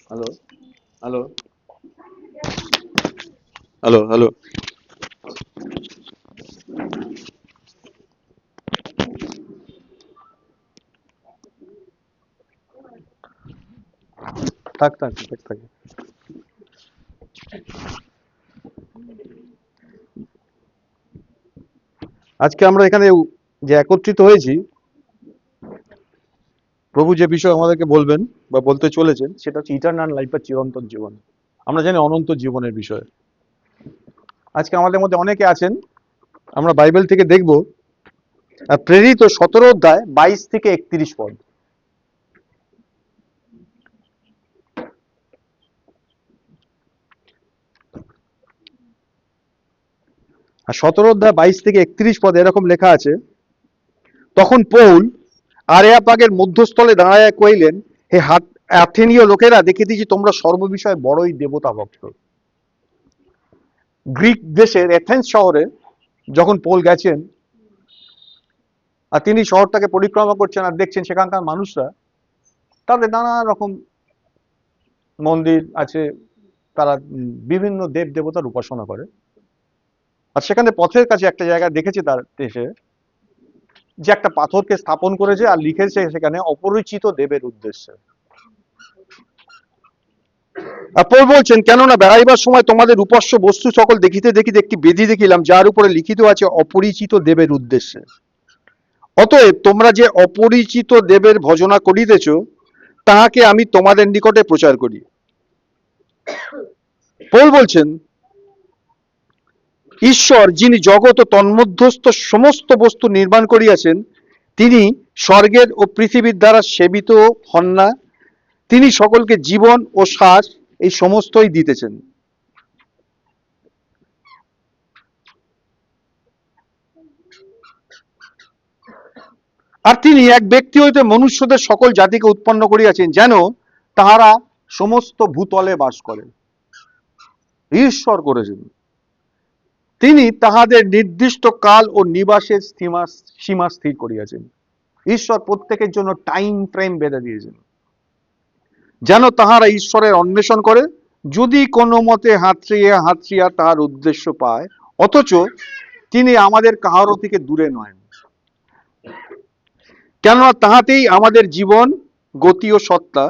Hello, hello, hello, hello. থাক থাক থাক থাক। আজকে আমরা এখানে যে একত্রিত হয়েছি, প্রভু যে বিষয় আমাদেরকে বলবেন বা বলতে চলেছেন সেটা হচ্ছে ইটারনাল লাইফ বা চিরন্তন জীবন। আমরা জানি অনন্ত জীবনের বিষয়। আজকে আমাদের মধ্যে অনেকে আছেন, আমরা বাইবেল থেকে দেখব প্রেরিত 17 অধ্যায় 22 থেকে 31 পদ। আর 17 অধ্যায় 22 থেকে 31 পদে এরকম লেখা আছে, তখন পৌল আরেয়াপাগের মধ্যস্থলে দাঁড়াইয়া কইলেন, হে অ্যাথেনীয় লোকেরা, দেখিতেছি তোমরা সর্ববিষয়ে বড়ই দেবতা ভক্ত। গ্রিক দেশের এথেন্স শহরে যখন পৌল গেছেন আর তিনি শহরটাকে পরিক্রমা করছেন আর দেখছেন সেখানকার মানুষরা, তাদের নানা রকম মন্দির আছে, তারা বিভিন্ন দেব দেবতার উপাসনা করে। আর সেখানে পথের কাছে একটা জায়গা দেখেছে তার দেশে, যে একটা পাথরকে স্থাপন করেছে আর লিখেছে সেখানে অপরিচিত দেবের উদ্দেশ্যে। পৌল বলছেন, কেননা বেড়াইবার সময় তোমাদের উপাস্য বস্তু সকল দেখিতে দেখিতে একটি বেদি দেখিলাম, যার উপরে লিখিত আছে অপরিচিত দেবের উদ্দেশ্যে। অতএব তোমরা যে অপরিচিত দেবের ভজনা করিতেছ, তাহাকে আমি তোমাদের নিকটে প্রচার করি। পৌল বলছেন, ঈশ্বর যিনি জগৎ ও তন্মধ্যস্থ সমস্ত বস্তু নির্মাণ করিয়াছেন, তিনি স্বর্গের ও পৃথিবীর দ্বারা সেবিত হন না। তিনি সকলকে জীবন ও শ্বাস এই সমস্তই দিতেছেন। আর তিনি এক ব্যক্তি হইতে মনুষ্যদের সকল জাতিকে উৎপন্ন করিয়াছেন, যেন তাহারা সমস্ত ভূতলে বাস করে। ঈশ্বর করেছেন, তিনি তাহাদের নির্দিষ্ট কাল ও নিবাসের সীমা স্থির করিয়াছেন। ঈশ্বর প্রত্যেকের জন্য টাইম ফ্রেম বেঁধে দিয়েছেন, যেন তাহারা ঈশ্বরের অন্বেষণ করে, যদি কোনো মতে হাতড়িয়া তাহার উদ্দেশ্য পায়। অথচ তিনি আমাদের কাহারও থেকে দূরে নয়, কেননা তাহাতেই আমাদের জীবন, গতি ও সত্তা।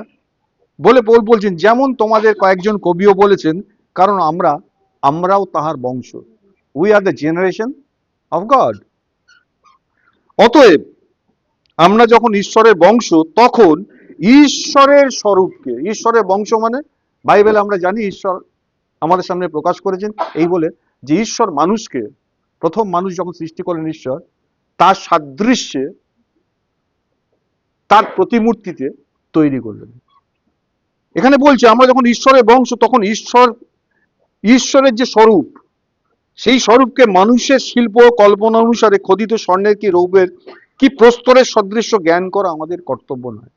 বলে পৌল বলছেন, যেমন তোমাদের কয়েকজন কবিও বলেছেন, কারণ আমরাও তাহার বংশ। We are the generation of god. অতএব আমরা যখন ঈশ্বরের বংশ, তখন ঈশ্বরের স্বরূপকে, ঈশ্বরের বংশ মানে বাইবেলে আমরা জানি ঈশ্বর আমাদের সামনে প্রকাশ করেছেন এই বলে যে ঈশ্বর মানুষকে, প্রথম মানুষ যখন সৃষ্টি করেন ঈশ্বর, তার সাদৃশ্যে, তার প্রতিমূর্তিতে তৈরি করলেন। এখানে বলছে আমরা যখন ঈশ্বরের বংশ, তখন ঈশ্বরের যে স্বরূপ, সেই স্বরূপকে মানুষের শিল্প কল্পনা অনুসারে খোদিত স্বর্ণের কি রৌপ্যের কি প্রস্তরের সদৃশ্য জ্ঞান করা আমাদের কর্তব্য নয়।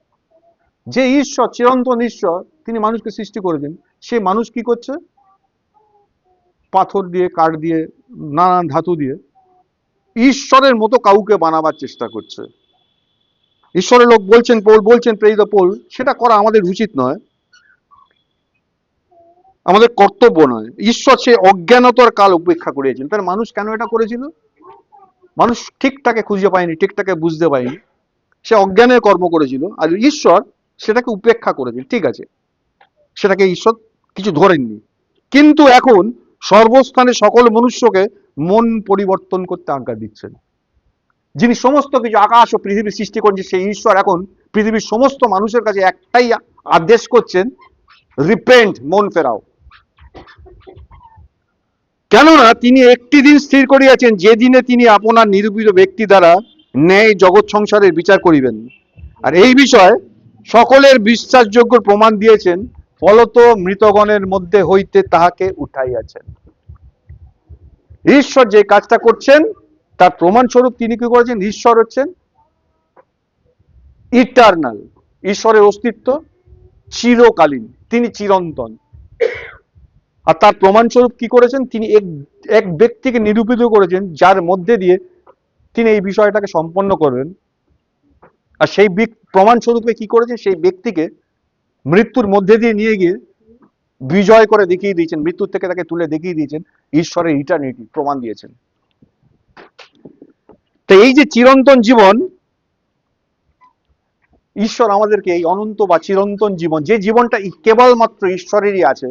যে ঈশ্বর, চিরন্তন ঈশ্বর, তিনি মানুষকে সৃষ্টি করেছেন, সে মানুষ কি করছে? পাথর দিয়ে, কাঠ দিয়ে, নানান ধাতু দিয়ে ঈশ্বরের মতো কাউকে বানাবার চেষ্টা করছে। ঈশ্বরের লোক বলছেন, পৌল বলছেন, প্রেরিত পৌল, সেটা করা আমাদের উচিত নয়, আমাদের কর্তব্য নয়। ঈশ্বর সে অজ্ঞানতার কাল উপেক্ষা করিয়েছেন। তার মানুষ কেন এটা করেছিল? মানুষ ঠিকঠাকে খুঁজে পায়নি, ঠিকঠাকে বুঝতে পায়নি, সে অজ্ঞানের কর্ম করেছিল, আর ঈশ্বর সেটাকে উপেক্ষা করেছেন। ঠিক আছে, সেটাকে ঈশ্বর কিছু ধরেননি, কিন্তু এখন সর্বস্থানে সকল মনুষ্যকে মন পরিবর্তন করতে আজ্ঞা দিচ্ছেন। যিনি সমস্ত কিছু আকাশ ও পৃথিবী সৃষ্টি করেছেন, সেই ঈশ্বর এখন পৃথিবীর সমস্ত মানুষের কাছে একটাই আদেশ করছেন, রিপেন্ট, মন ফেরাও। কেননা তিনি একটি দিন স্থির করিয়াছেন, যে দিনে তিনি আপনার নিরূপিত ব্যক্তি দ্বারা ন্যায় জগৎ সংসারের বিচার করিবেন, আর এই বিষয়ে সকলের বিশ্বাসযোগ্য প্রমাণ দিয়েছেন, ফলত মৃতগণের মধ্যে হইতে তাহাকে উঠাইয়াছেন। ঈশ্বর যে কাজটা করছেন তার প্রমাণ স্বরূপ তিনি কি করেছেন? ঈশ্বর হচ্ছেন ইটারনাল, ঈশ্বরের অস্তিত্ব চিরকালীন, তিনি চিরন্তন। আর তার প্রমাণ স্বরূপ কি করেছেন? তিনি এক ব্যক্তিকে নিরূপিত করেছেন যার মধ্যে দিয়ে তিনি এই বিষয়টাকে সম্পন্ন করবেন। আর সেই প্রমাণ স্বরূপে কি করেছেন, সেই ব্যক্তিকে মৃত্যুর মধ্যে দিয়ে নিয়ে গিয়ে বিজয় করে দেখিয়ে দিয়েছেন, মৃত্যুর থেকে তাকে তুলে দেখিয়ে দিয়েছেন ঈশ্বরের ইটারনিটি প্রমাণ দিয়েছেন। তো এই যে চিরন্তন জীবন, ঈশ্বর আমাদেরকে এই অনন্ত বা চিরন্তন জীবন, যে জীবনটা কেবলমাত্র ঈশ্বরেরই আছে,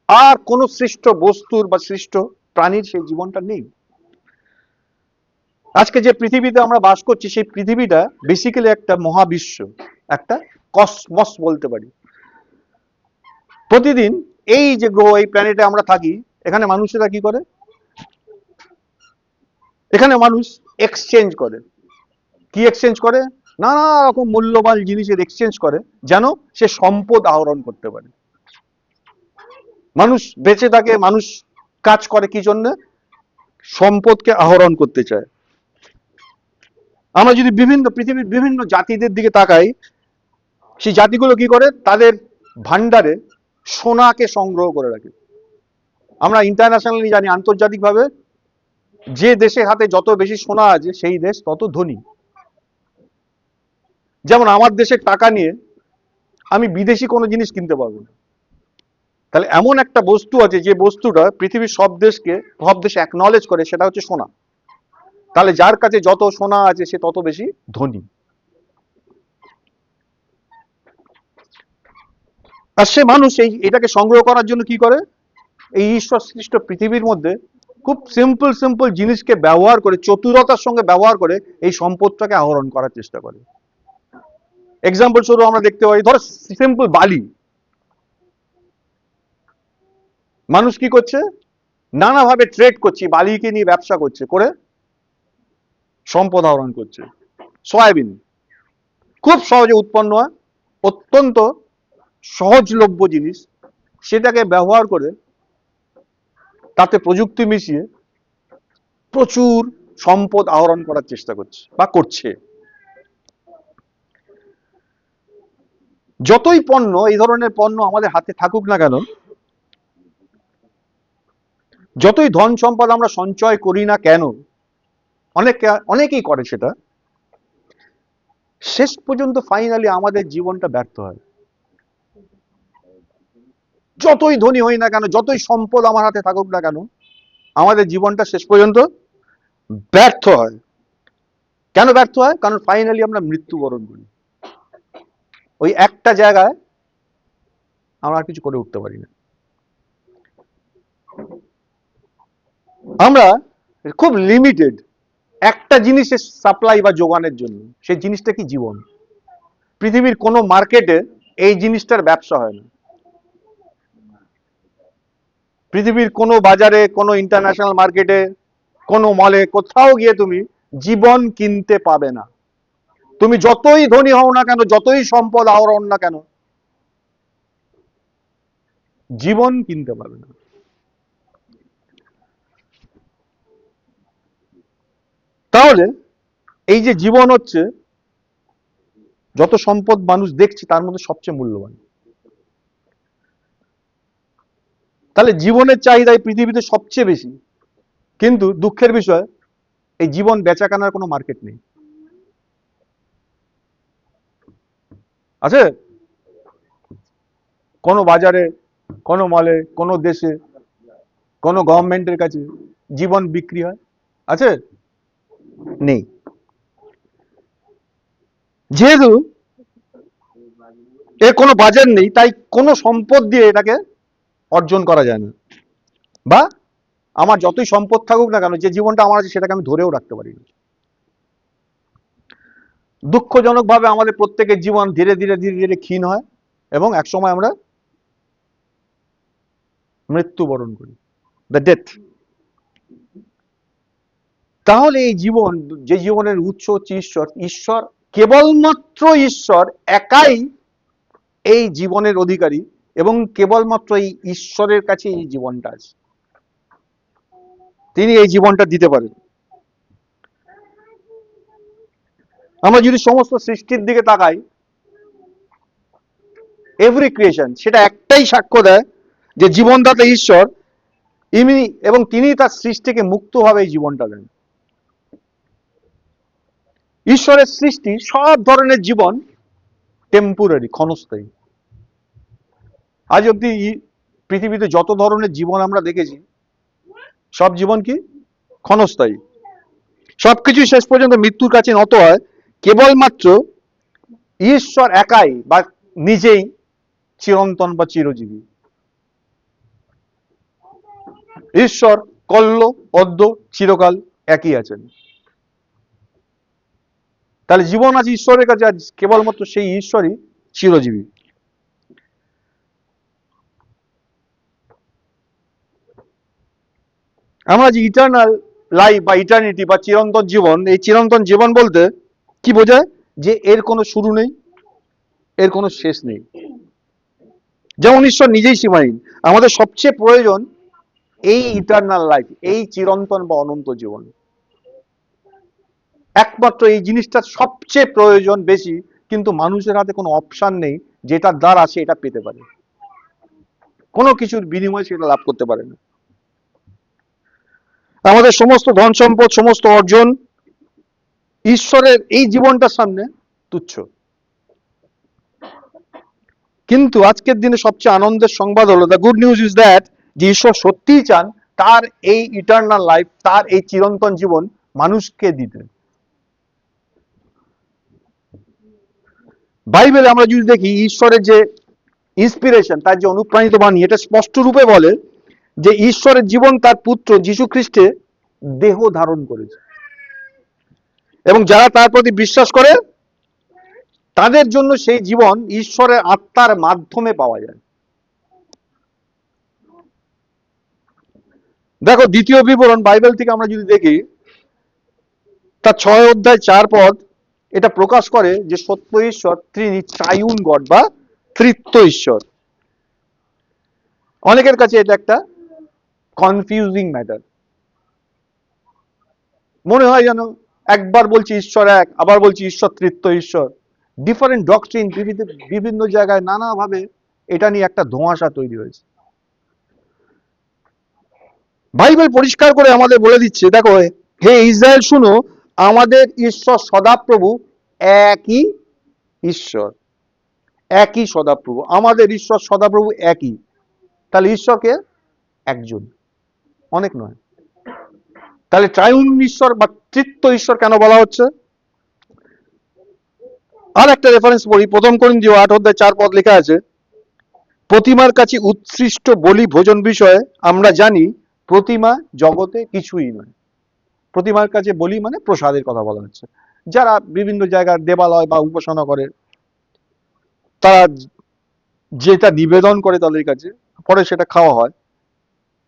আর কোন সৃষ্ট বস্তুর বা সৃষ্ট প্রাণীর সেই জীবনটা নেই। আজকে যে পৃথিবীতে আমরা বাস করছি, সেই পৃথিবীটা বেসিক্যালি একটা মহাবিশ্ব, একটা কসমস বলতে পারি। প্রতিদিন এই যে গ্রহ, এই প্ল্যানেটে আমরা থাকি, এখানে মানুষেরা কি করে, এখানে মানুষ এক্সচেঞ্জ করে। কি এক্সচেঞ্জ করে? নানা রকম মূল্যবান জিনিসের এক্সচেঞ্জ করে, যেন সে সম্পদ আহরণ করতে পারে। মানুষ বেঁচে থাকে, মানুষ কাজ করে কি জন্য? সম্পদকে আহরণ করতে চায়। আমরা যদি পৃথিবীর বিভিন্ন জাতিদের দিকে তাকাই, সেই জাতিগুলো কি করে? তাদের ভান্ডারে সোনাকে সংগ্রহ করে রাখে। আমরা ইন্টারন্যাশনালি জানি, আন্তর্জাতিকভাবে, যে দেশের হাতে যত বেশি সোনা আছে সেই দেশ তত ধনী। যেমন আমার দেশের টাকা নিয়ে আমি বিদেশি কোনো জিনিস কিনতে পারবো না। তাহলে এমন একটা বস্তু আছে যে বস্তুটা পৃথিবীর সব দেশ অ্যাকনলেজ করে, সেটা হচ্ছে সোনা। তাহলে যার কাছে যত সোনা আছে সে তত বেশি ধনী। আর সে মানুষ এটাকে সংগ্রহ করার জন্য কি করে? এই ঈশ্বর সৃষ্ট পৃথিবীর মধ্যে খুব সিম্পল জিনিসকে ব্যবহার করে, চতুরতার সঙ্গে ব্যবহার করে এই সম্পদটাকে আহরণ করার চেষ্টা করে। এক্সাম্পল স্বরূপ আমরা দেখতে পাই, ধরো সিম্পল বালি। মানুষ কি করছে? নানাভাবে ট্রেড করছে, বালিকে নিয়ে ব্যবসা করছে, করে সম্পদ আহরণ করছে। সয়াবিন খুব সহজে উৎপন্ন হয়, অত্যন্ত সহজলভ্য জিনিস, সেটাকে ব্যবহার করে তাতে প্রযুক্তি মিশিয়ে প্রচুর সম্পদ আহরণ করার চেষ্টা করছে বা করছে। যতই পণ্য, এই ধরনের পণ্য আমাদের হাতে থাকুক না কেন, যতই ধন সম্পদ আমরা সঞ্চয় করি না কেন, অনেকেই করে সেটা, শেষ পর্যন্ত ফাইনালি আমাদের জীবনটা ব্যর্থ হয়। যতই ধনী হই না কেন, যতই সম্পদ আমার হাতে থাকুক না কেন, আমাদের জীবনটা শেষ পর্যন্ত ব্যর্থ হয়। কেন ব্যর্থ হয়? কারণ ফাইনালি আমরা মৃত্যুবরণ করি। ওই একটা জায়গায় আমরা আর কিছু করে উঠতে পারি না। আমরা খুব লিমিটেড একটা জিনিসের সাপ্লাই বা যোগানের জন্য। সেই জিনিসটা কি? জীবন। পৃথিবীর কোনো মার্কেটে এই জিনিসটার ব্যবসা হয় না। পৃথিবীর কোনো বাজারে, কোনো ইন্টারন্যাশনাল মার্কেটে, কোনো মলে, কোথাও গিয়ে তুমি জীবন কিনতে পাবে না। তুমি যতই ধনী হও না কেন, যতই সম্পদ আহরণ না কেন, জীবন কিনতে পারবে না। তাহলে এই যে জীবন হচ্ছে, যত সম্পদ মানুষ দেখছে তার মধ্যে সবচেয়ে মূল্যবান। তাহলে জীবনের চাহিদা এই পৃথিবীতে সবচেয়ে বেশি, কিন্তু দুঃখের বিষয়, এই জীবন বেচা কেনার কোনো মার্কেট নেই। আছে? কোনো বাজারে, কোনো মলে, কোনো দেশে, কোনো গভর্নমেন্টের কাছে জীবন বিক্রি হয়? আছে? নেই। যেহেতু এর কোনো বাজার নেই, তাই কোনো সম্পদ দিয়ে এটাকে অর্জন করা যায় না। বা আমার যতই সম্পদ থাকুক না কেন, যে জীবনটা আমার আছে সেটাকে আমি ধরেও রাখতে পারি না। দুঃখজনক ভাবে আমাদের প্রত্যেকের জীবন ধীরে ধীরে ধীরে ধীরে ক্ষীণ হয় এবং একসময় আমরা মৃত্যুবরণ করি, দ্য ডেথ। তাহলে এই জীবন, যে জীবনের উৎস হচ্ছে ঈশ্বর, ঈশ্বর কেবলমাত্র ঈশ্বর একাই এই জীবনের অধিকারী, এবং কেবলমাত্র এই ঈশ্বরের কাছে এই জীবনটা আছে। তিনি এই জীবনটা দিতে পারেন। আমরা যদি সমস্ত সৃষ্টির দিকে তাকাই, এভরি ক্রিয়েশন সেটা একটাই সাক্ষ্য দেয় যে জীবনদাতা ঈশ্বর এবং তিনি তার সৃষ্টিকে মুক্তভাবে এই জীবনটা দেন। ঈশ্বরের সৃষ্টি সব ধরনের জীবন টেম্পোরারি, ক্ষণস্থায়ী। আজ অব্দি পৃথিবীতে যত ধরনের জীবন আমরা দেখেছি, সব জীবন কি ক্ষণস্থায়ী। সবকিছু শেষ পর্যন্ত মৃত্যুর কাছে নত হয়। কেবলমাত্র ঈশ্বর একাই বা নিজেই চিরন্তন বা চিরজীবী। ঈশ্বর কল্য অদ্য চিরকাল একই আছেন। তাহলে জীবন আছে ঈশ্বরের কাছে, আজ কেবলমাত্র সেই ঈশ্বরই চিরজীবী। আমরা যে ইটার্নাল লাইফ বা ইটার্নিটি বা চিরন্তন জীবন, এই চিরন্তন জীবন বলতে কি বোঝায়? যে এর কোনো শুরু নেই, এর কোনো শেষ নেই। যেমন ঈশ্বর নিজেই সীমাহীন, আমাদের সবচেয়ে প্রয়োজন এই ইটার্নাল লাইফ, এই চিরন্তন বা অনন্ত জীবন। একমাত্র এই জিনিসটা সবচেয়ে প্রয়োজন বেশি, কিন্তু মানুষের হাতে কোনো অপশন নেই যেটার দ্বারা সে এটা পেতে পারে। কোনো কিছুর বিনিময়ে সেটা লাভ করতে পারে না। আমাদের সমস্ত ধন সম্পদ, সমস্ত অর্জন ঈশ্বরের এই জীবনটার সামনে তুচ্ছ। কিন্তু আজকের দিনে সবচেয়ে আনন্দের সংবাদ হলো, the good news is that, যে ঈশ্বর সত্যিই চান তার এই ইটার্নাল লাইফ, তার এই চিরন্তন জীবন মানুষকে দিতে। বাইবেলে আমরা যদি দেখি, ঈশ্বরের যে ইন্সপিরেশন, তার যে অনুপ্রাণিত বাণী, এটা স্পষ্ট রূপে বলে যে ঈশ্বরের জীবন তার পুত্র যীশু খ্রিস্টে দেহ ধারণ করেছে, এবং যারা তার প্রতি বিশ্বাস করে তাদের জন্য সেই জীবন ঈশ্বরের আত্মার মাধ্যমে পাওয়া যায়। দেখো, দ্বিতীয় বিবরণ বাইবেল থেকে আমরা যদি দেখি, তার 6 অধ্যায় 4 পদ এটা প্রকাশ করে যে সত্য ঈশ্বর তিনি ট্রাইউন গড বা তৃত্ব ঈশ্বর। অনেকের কাছে এটা একটা কনফিউজিং ম্যাটার, মনে হয় যেন একবার বলছি ঈশ্বর এক, আবার বলছি ঈশ্বর তৃত্ব ঈশ্বর। ডিফারেন্ট ডক্ট্রিন বিভিন্ন জায়গায় নানাভাবে এটা নিয়ে একটা ধোঁয়াশা তৈরি হয়েছে। বাইবেল পরিষ্কার করে আমাদের বলে দিচ্ছে, দেখো, হে ইসরায়েল শুনো, আমাদের ঈশ্বর সদাপ্রভু একই ঈশ্বর। একই সদাপ্রভু, আমাদের ঈশ্বর সদাপ্রভু একই। তাহলে ঈশ্বরকে একজন, অনেক নয়। তাহলে ট্রাইউন ঈশ্বর বা তৃত্ব ঈশ্বর কেন বলা হচ্ছে? আর একটা রেফারেন্স পড়ি, 1 করিন্থীয় 8 অধ্যায় 4 পদ লেখা আছে, প্রতিমার কাছে উৎসৃষ্ট বলি ভোজন বিষয়ে আমরা জানি প্রতিমা জগতে কিছুই নয়। প্রতিমার কাছে বলি মানে প্রসাদের কথা বলা হচ্ছে। যারা বিভিন্ন জায়গার দেবালয় বা উপাসনা করে, তারা যেটা নিবেদন করে তাদের কাছে, পরে সেটা খাওয়া হয়।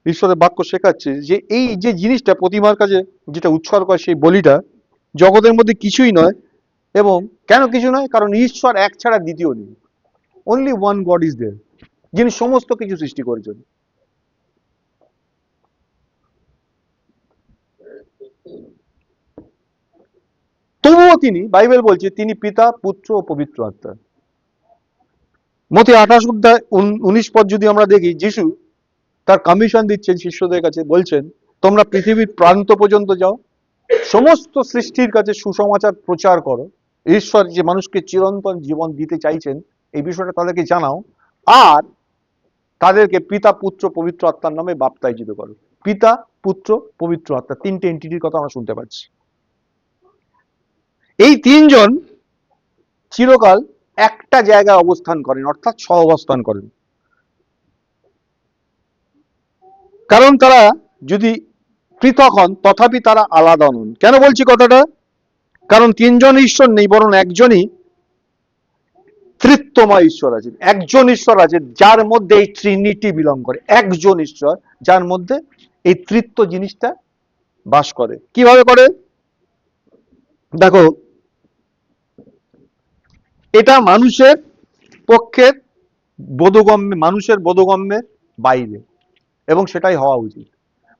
ঈশ্বরের বাক্য শেখাচ্ছে যে এই যে জিনিসটা প্রতিমার কাছে যেটা উৎসর্গ হয়, সেই বলিটা জগতের মধ্যে কিছুই নয়। এবং কেন কিছু নয়? কারণ ঈশ্বর এক ছাড়া দ্বিতীয় নেই। Only one god is there, যিনি সমস্ত কিছু সৃষ্টি করেছেন। তবুও তিনি, বাইবেল বলছে, তিনি পিতা, পুত্র ও পবিত্র আত্মা। মতি 28 অধ্যায় 19 পদ যদি আমরা দেখি, যিশু তার কমিশন দিচ্ছেন শিষ্যদের কাছে, বলছেন, তোমরা পৃথিবীর প্রান্ত পর্যন্ত যাও, সমস্ত সৃষ্টির কাছে সুসমাচার প্রচার করো। ঈশ্বর যে মানুষকে চিরন্তন জীবন দিতে চাইছেন এই বিষয়টা তাদেরকে জানাও, আর তাদেরকে পিতা, পুত্র, পবিত্র আত্মার নামে বাপ্তাইজিত করো। পিতা, পুত্র, পবিত্র আত্মা, তিনটে এন্টিটির কথা আমরা শুনতে পাচ্ছি। এই তিনজন চিরকাল একটা জায়গায় অবস্থান করেন, অর্থাৎ সহাবস্থান করেন। কারণ তারা যদি পৃথক হন, তথাপি তারা আলাদা নন। কেন বলছি কথাটা? কারণ তিনজন ঈশ্বর নেই, বরং একজনই তৃত্বময় ঈশ্বর আছেন। একজন ঈশ্বর আছে যার মধ্যে এই ট্রিনিটি বিলং করে। একজন ঈশ্বর যার মধ্যে এই তৃত্ব জিনিসটা বাস করে। কিভাবে করে? দেখো, এটা মানুষের পক্ষে বোধগম্যে, মানুষের বোধগম্যের বাইরে, এবং সেটাই হওয়া উচিত।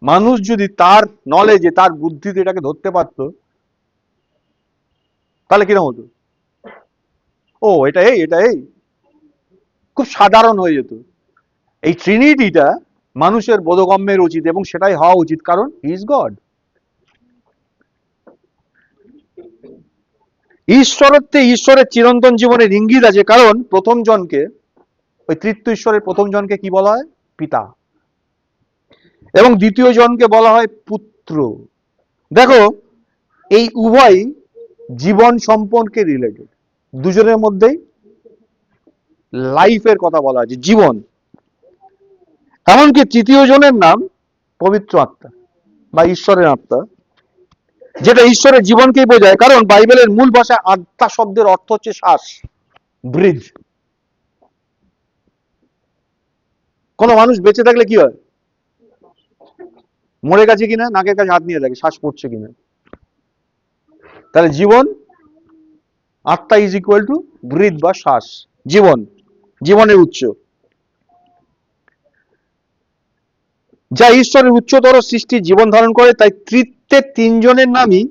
মানুষ যদি তার নলেজে, তার বুদ্ধিতে এটাকে ধরতে পারত, তাহলে কিরকম হতো? ও, এটা এই খুব সাধারণ হয়ে যেত। এই ট্রিনিটিটা মানুষের বোধগম্যের উচিত, এবং সেটাই হওয়া উচিত, কারণ হি ইজ গড। ঈশ্বরত্বে ঈশ্বরের চিরন্তন জীবনের ইঙ্গিত আছে, কারণ প্রথম জনকে, ওই তৃতীয় ঈশ্বরের প্রথম জনকে কি বলা হয়? পিতা। এবং দ্বিতীয় জনকে বলা হয় পুত্র। দেখো, এই উভয় জীবন সম্পর্কে রিলেটেড, দুজনের মধ্যেই লাইফের কথা বলা আছে, জীবন। এমনকি তৃতীয় জনের নাম পবিত্র আত্মা বা ঈশ্বরের আত্মা, যেটা ঈশ্বরের জীবনকেই বোঝায়, কারণ বাইবেলের মূল ভাষায় আত্মা শব্দের অর্থ হচ্ছে শ্বাস, ব্রিথ। কোন মানুষ বেঁচে থাকলে কি হয়? মরে গেছে কিনা নাকের কাছে হাত নিয়ে দেখে শ্বাস পড়ছে কিনা। তাহলে জীবন, আত্মা ইজ ইকুয়াল টু ব্রিথ বা শ্বাস, জীবন, জীবনের উৎস। যা ঈশ্বরের উচ্চতর সৃষ্টি জীবন ধারণ করে, তাই তৃতীয় তিনজনের নামই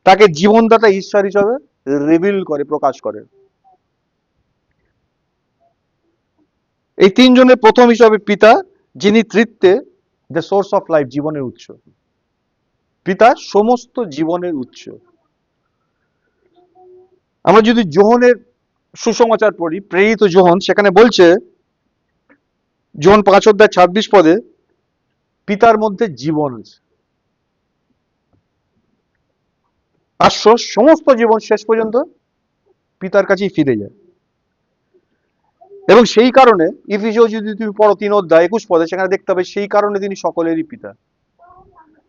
তাকে জীবনদাতা ঈশ্বর হিসাবে রিভিল করে, প্রকাশ করে। এই তিনজনের প্রথম হিসাবে পিতা, যিনি তৃতীয়, দ্য সোর্স অফ লাইফ, জীবনের উৎস। পিতা সমস্ত জীবনের উৎস। আমরা যদি যোহনের সুসমাচার পড়ি, প্রেরিত যোহন, সেখানে বলছে, যোহন 5:26 পিতার মধ্যে জীবন আছে। আর সমস্ত জীবন শেষ পর্যন্ত পিতার কাছেই ফিরে যায়। এবং সেই কারণে ইফিসিও যদি তুমি পড়ো 3:21, সেখানে দেখতে হবে সেই কারণে তিনি সকলেরই পিতা।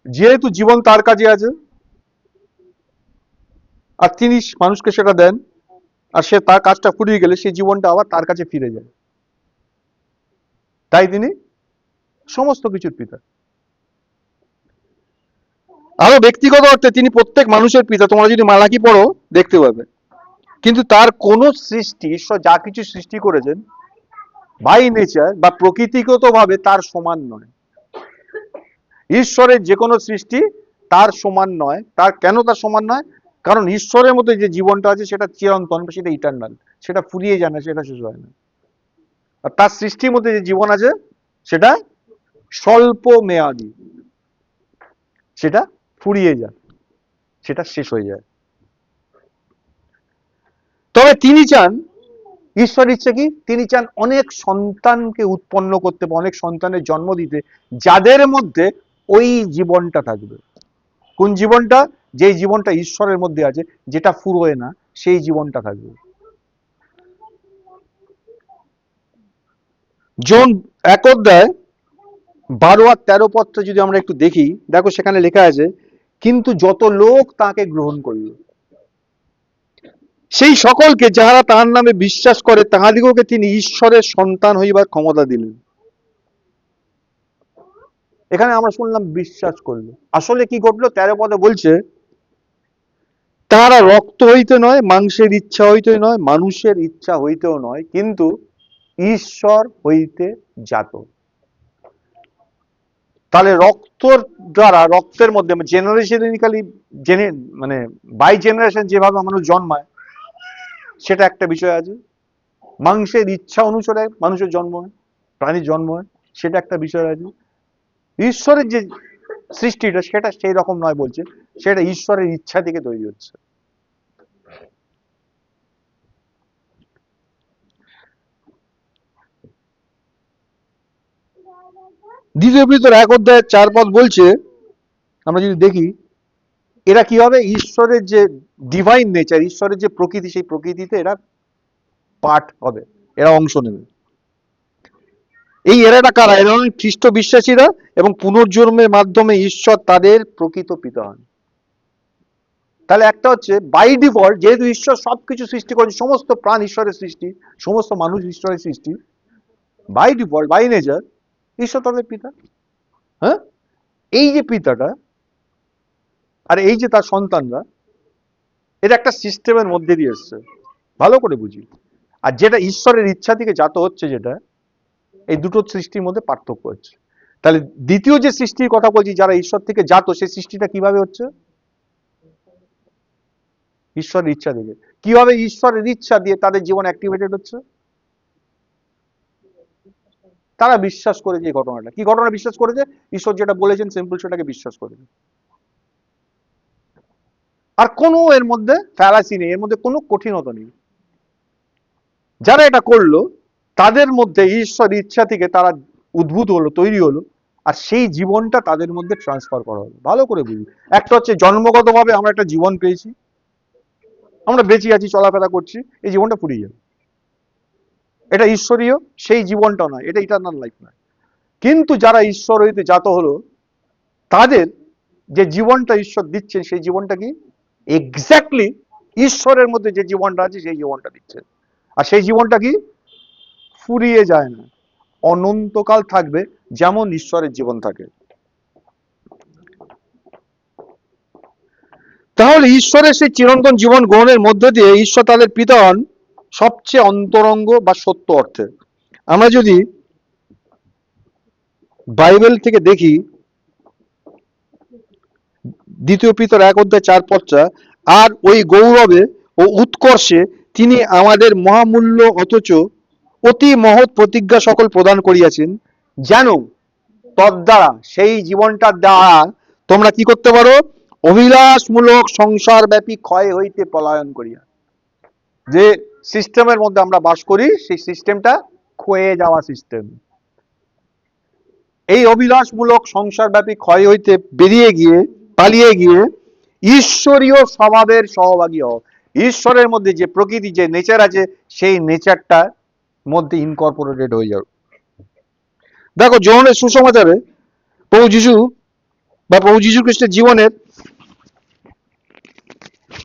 যেহেতু জীবন তার কাছে আছে, আর তিনি মানুষকে সেটা দেন, আর সে তার কাজটা ফুরিয়ে গেলে সেই জীবনটা আবার তার কাছে ফিরে যায়, তাই তিনি সমস্ত কিছুর পিতা। আরো ব্যক্তিগত অর্থে তিনি প্রত্যেক মানুষের পিতা, তোমরা যদি মালাকি পড়ো দেখতে পাবে। কিন্তু তার কোন সৃষ্টি, ঈশ্বর যা কিছু সৃষ্টি করেছেন বাই নেচার বা প্রকৃতিগত ভাবে তার সমান নয়। ঈশ্বরের যে কোনো সৃষ্টি তার সমান নয়। তার কেন তার সমান নয়? কারণ ঈশ্বরের মধ্যে যে জীবনটা আছে সেটা চিরন্তন, সেটা ইটারনাল, সেটা ফুরিয়ে যায় না, সেটা শেষ হয় না। আর তার সৃষ্টির মধ্যে যে জীবন আছে সেটা স্বল্প মেয়াদী, সেটা ফুরিয়ে যায়, সেটা শেষ হয়ে যায়। তবে তিনি চান, ঈশ্বর ইচ্ছে কি? তিনি চান অনেক সন্তানকে উৎপন্ন করতে, অনেক সন্তানের জন্ম দিতে, যাদের মধ্যে ওই জীবনটা থাকবে। কোন জীবনটা? যেই জীবনটা ঈশ্বরের মধ্যে আছে, যেটা ফুরোয় না, সেই জীবনটা থাকবে। জন 1:12-13 যদি আমরা একটু দেখি, দেখো সেখানে লেখা আছে, কিন্তু যত লোক তাকে গ্রহণ করল, সেই সকলকে যাহারা তাহার নামে বিশ্বাস করে, তাহাদিগকে তিনি ঈশ্বরের সন্তান হইবার ক্ষমতা দিলেন। এখানে আমরা শুনলাম বিশ্বাস করলো, আসলে কি ঘটলো? 13 বলছে, তাহারা রক্ত হইতে নয়, মাংসের ইচ্ছা হইতে নয়, মানুষের ইচ্ছা হইতেও নয়, কিন্তু ঈশ্বর হইতে জাত। তাহলে রক্তর দ্বারা, রক্তের মধ্যে জেনারেশনালি, মানে বাই জেনারেশন যেভাবে মানুষ জন্মায়, সেটা একটা বিষয় আছে। মাংসের ইচ্ছা অনুসারে মানুষের জন্ম হয়, প্রাণীর জন্ম হয়, সেটা একটা বিষয় আছে। ঈশ্বরের যে সৃষ্টিটা সেটা সেই রকম নয় বলছে, সেটা ঈশ্বরের ইচ্ছা থেকে তৈরি হচ্ছে। দ্বিতীয় পিতর 1:4 বলছে, আমরা যদি দেখি, এরা কি হবে? ঈশ্বরের যে ডিভাইন নেচার, ঈশ্বরের যে প্রকৃতি, সেই প্রকৃতিতে এরা পার্ট হবে, এরা অংশ নেবে। এই এরাটা কারা? এরা খ্রিস্ট বিশ্বাসীরা, এবং পুনর্জন্মের মাধ্যমে ঈশ্বর তাদের প্রকৃত পিতা হন। তাহলে একটা হচ্ছে বাই ডিফল্ট, যেহেতু ঈশ্বর সবকিছু সৃষ্টি করেছে, সমস্ত প্রাণ ঈশ্বরের সৃষ্টি, সমস্ত মানুষ ঈশ্বরের সৃষ্টি, বাই ডিফল্ট, বাই নেচার ঈশ্বর তাদের পিতা। হ্যাঁ, এই যে পিতাটা আর এই যে তার সন্তানরা, এটা একটা সিস্টেমের মধ্যে দিয়ে এসছে, ভালো করে বুঝি। আর যেটা ঈশ্বরের ইচ্ছা থেকে জাত হচ্ছে, যেটা এই দুটো সৃষ্টির মধ্যে পার্থক্য হচ্ছে। তাহলে দ্বিতীয় যে সৃষ্টির কথা বলছি, যারা ঈশ্বর থেকে জাত, সেই সৃষ্টিটা কিভাবে হচ্ছে? ঈশ্বরের ইচ্ছা থেকে। কিভাবে ঈশ্বরের ইচ্ছা দিয়ে তাদের জীবন অ্যাক্টিভেটেড হচ্ছে? তারা বিশ্বাস করেছে এই ঘটনাটা। কি ঘটনা বিশ্বাস করেছে? ঈশ্বর যেটা বলেছেন সিম্পল সেটাকে বিশ্বাস করেছে। আর কোনো এর মধ্যে ফ্যালাসি নেই, এর মধ্যে কোনো কঠিনতা নেই। যারা এটা করলো তাদের মধ্যে ঈশ্বর ইচ্ছা থেকে তারা উদ্ভূত হলো, তৈরি হলো, আর সেই জীবনটা তাদের মধ্যে ট্রান্সফার করা হলো। ভালো করে বুঝি, একটা হচ্ছে জন্মগতভাবে আমরা একটা জীবন পেয়েছি, আমরা বেঁচে আছি, চলাফেরা করছি, এই জীবনটা ফুরিয়ে যাবে, এটা ঈশ্বরীয় সেই জীবনটা নয়, এটা ইটারনাল লাইফ নয়। কিন্তু যারা ঈশ্বর হইতে জাত হলো তাদের যে জীবনটা ঈশ্বর দিচ্ছেন সেই জীবনটা কি? এক্স্যাক্টলি ঈশ্বরের মধ্যে যে জীবনটা আছে সেই জীবনটা দিচ্ছেন। আর সেই জীবনটা কি? ফুরিয়ে যায় না, অনন্তকাল থাকবে, যেমন ঈশ্বরের জীবন থাকে। তাহলে ঈশ্বরের সেই চিরন্তন জীবন গ্রহণের মধ্য দিয়ে ঈশ্বর তাদের পিতা হন সবচেয়ে অন্তরঙ্গ বা সত্য অর্থে। আমরা যদি বাইবেল থেকে দেখি, দ্বিতীয় পিতর 1:4, আর ওই গৌরবে ও উৎকর্ষে তিনি আমাদের মহামূল্য অথচ অতি মহৎ প্রতিজ্ঞা সকল প্রদান করিয়াছেন, যেন তদ্বারা সেই জীবনটার দ্বারা তোমরা কি করতে পারো? অভিলাষমূলক সংসার ব্যাপী ক্ষয় হইতে পলায়ন করিয়া। যে সিস্টেমের মধ্যে আমরা বাস করি সেই সিস্টেমটা ক্ষয়ে যাওয়া সিস্টেম। এই অভিলাষমূলক সংসার ব্যাপী ক্ষয় হইতে বেরিয়ে গিয়ে, পালিয়ে গিয়ে ঈশ্বরীয় স্বভাবের সহভাগী হও। ঈশ্বরের মধ্যে যে প্রকৃতি, যে নেচার আছে সেই নেচারটার মধ্যে ইনকর্পোরেটেড হয়ে যাও। দেখো যোহনের সুসমাচারে প্রভু যিশু বা প্রভু যিশু খ্রিস্টের জীবনের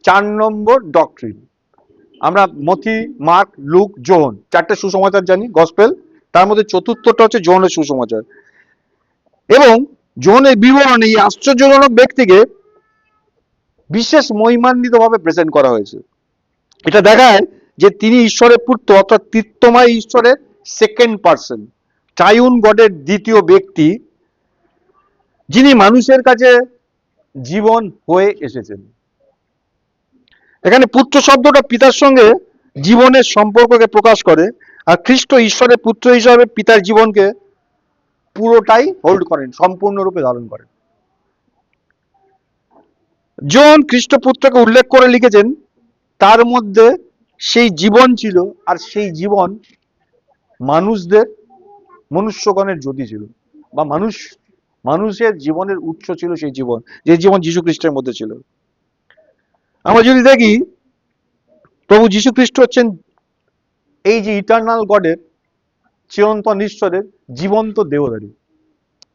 4 নম্বর ডক্ট্রিন, আমরা মথি, মার্ক, লুক, যোহন 4টে সুসমাচার জানি, গসপেল। তার মধ্যে চতুর্থটা হচ্ছে যোহনের সুসমাচার। এবং যোহনের বিবরণে এই আশ্চর্যজনক ব্যক্তিকে বিশেষ মহিমান্বিত ভাবে প্রেজেন্ট করা হয়েছে। এটা দেখায় যে তিনি ঈশ্বরের পুত্র, অর্থাৎ তৃতীয়ময় ঈশ্বরের সেকেন্ড পার্সন, ট্রাইউন গডের দ্বিতীয় ব্যক্তি, যিনি মানুষের কাছে জীবন হয়ে এসেছেন। এখানে পুত্র শব্দটা পিতার সঙ্গে জীবনের সম্পর্ককে প্রকাশ করে, আর খ্রিস্ট ঈশ্বরের পুত্র হিসাবে পিতার জীবনকে পুরোটাই হোল্ড করেন, সম্পূর্ণরূপে ধারণ করেন। জন খ্রিস্টপুত্রকে উল্লেখ করে লিখেছেন তার মধ্যে সেই জীবন ছিল, আর সেই জীবন মানুষদের, মনুষ্যগণের জ্যোতি ছিল, বা মানুষের জীবনের উৎস ছিল সেই জীবন, যে জীবন যীশু খ্রিস্টের মধ্যে ছিল। আমরা যদি দেখি প্রভু যীশু খ্রিস্ট হচ্ছেন এই যে ইটারনাল গডের, চিরন্তন ঈশ্বরের জীবন্ত দেহধারী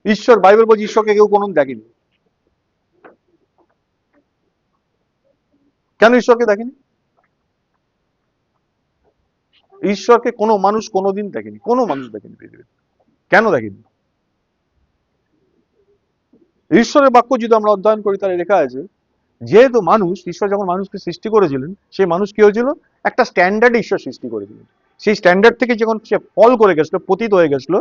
ঈশ্বর। বাইবেল বলছে ঈশ্বরকে কেউ কোনোদিন দেখেনি। কেন ঈশ্বরকে দেখেনি? ঈশ্বরকে কোনো মানুষ কোনোদিন দেখেনি, কোনো মানুষ দেখেনি পৃথিবীতে। কেন দেখেনি? ঈশ্বরের বাক্য যদি আমরা অধ্যয়ন করি তাহলে লেখা আছে, যেহেতু মানুষ, ঈশ্বর যখন মানুষকে সৃষ্টি করেছিলেন সেই মানুষ কি হয়েছিল? একটা স্ট্যান্ডার্ড ঈশ্বর সৃষ্টি করেছিলেন। সেই স্ট্যান্ডার্ড থেকে যখন সে ফল করে গেছিল, পতিত হয়ে গেছিল,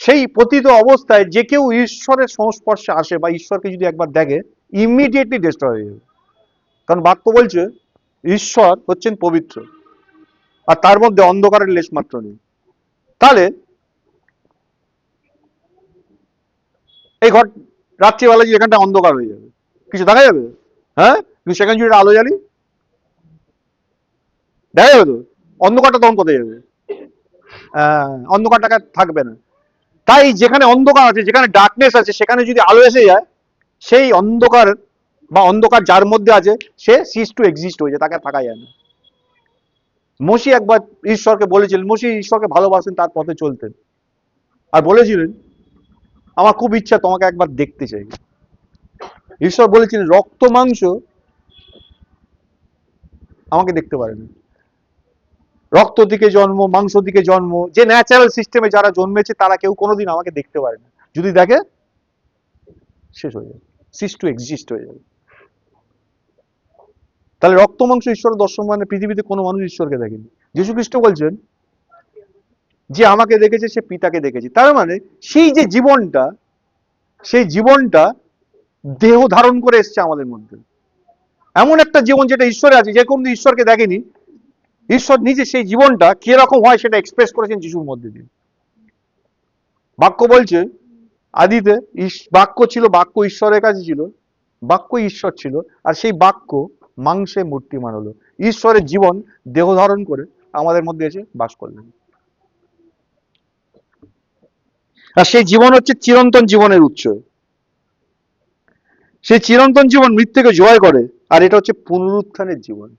সেই পতিত অবস্থায় যে কেউ ঈশ্বরের সংস্পর্শে আসে বা ঈশ্বরকে যদি একবার দেখে, ইমিডিয়েটলি ডিস্ট্রয় হয়ে যাবে। কারণ বাক্য বলছে ঈশ্বর হচ্ছেন পবিত্র, আর তার মধ্যে অন্ধকারের লেশ মাত্র নেই। তাহলে এই ঘর রাত্রিবেলা যদি এখানটা অন্ধকার হয়ে যাবে, কিছু দেখা যাবে? হ্যাঁ, কিন্তু সেখানে যদি আলো জ্বালি দেখা যাবে তো? অন্ধকারটা তখন কোথায় যাবে? অন্ধকারটা থাকবে না। তাই যেখানে অন্ধকার আছে, যেখানে ডার্কনেস আছে, সেখানে যদি আলো এসে যায়, সেই অন্ধকার বা অন্ধকার যার মধ্যে আছে সে সিজ টু এক্সিস্ট হয়ে যায়, তাকে থাকা যায় না। মসি একবার ঈশ্বরকে বলেছিলেন, মসি ঈশ্বরকে ভালোবাসেন, তার পথে চলতেন, আর বলেছিলেন আমার খুব ইচ্ছা তোমাকে একবার দেখতে চাই। ঈশ্বর বলেছিলেন রক্ত মাংস আমাকে দেখতে পারে না, রক্ত দিকে জন্ম, মাংস দিকে জন্ম, যে ন্যাচারাল সিস্টেমে যারা জন্মেছে তারা কেউ কোনোদিন আমাকে দেখতে পারে না। যদি দেখে শেষ হয়ে যাবে, সিজ টু এক্সিস্ট হয়ে যাবে। তাহলে রক্ত মাংস ঈশ্বরের দর্শন মানে পৃথিবীতে কোনো মানুষ ঈশ্বরকে দেখেনি। যীশু খ্রিস্ট বলছেন যে আমাকে দেখেছে সে পিতাকে দেখেছে। তার মানে সেই যে জীবনটা, সেই জীবনটা দেহ ধারণ করে এসছে আমাদের মধ্যে। এমন একটা জীবন যেটা ঈশ্বরে আছে, যে কোনো ঈশ্বরকে দেখেনি, ঈশ্বর নিজে সেই জীবনটা কিরকম হয় সেটা এক্সপ্রেস করেছেন যিশুর মধ্যে দিয়ে। বাক্য বলছে আদিতে বাক্য ছিল, বাক্য ঈশ্বরের কাছে ছিল, বাক্য ঈশ্বর ছিল, আর সেই বাক্য মাংসে মূর্তিমান হলো, ঈশ্বরের জীবন দেহ ধারণ করে আমাদের মধ্যে এসে বাস করলেন। আর সেই জীবন হচ্ছে চিরন্তন জীবনের উৎস। সেই চিরন্তন জীবন মৃত্যুকে জয় করে, আর এটা হচ্ছে পুনরুত্থানের জীবন।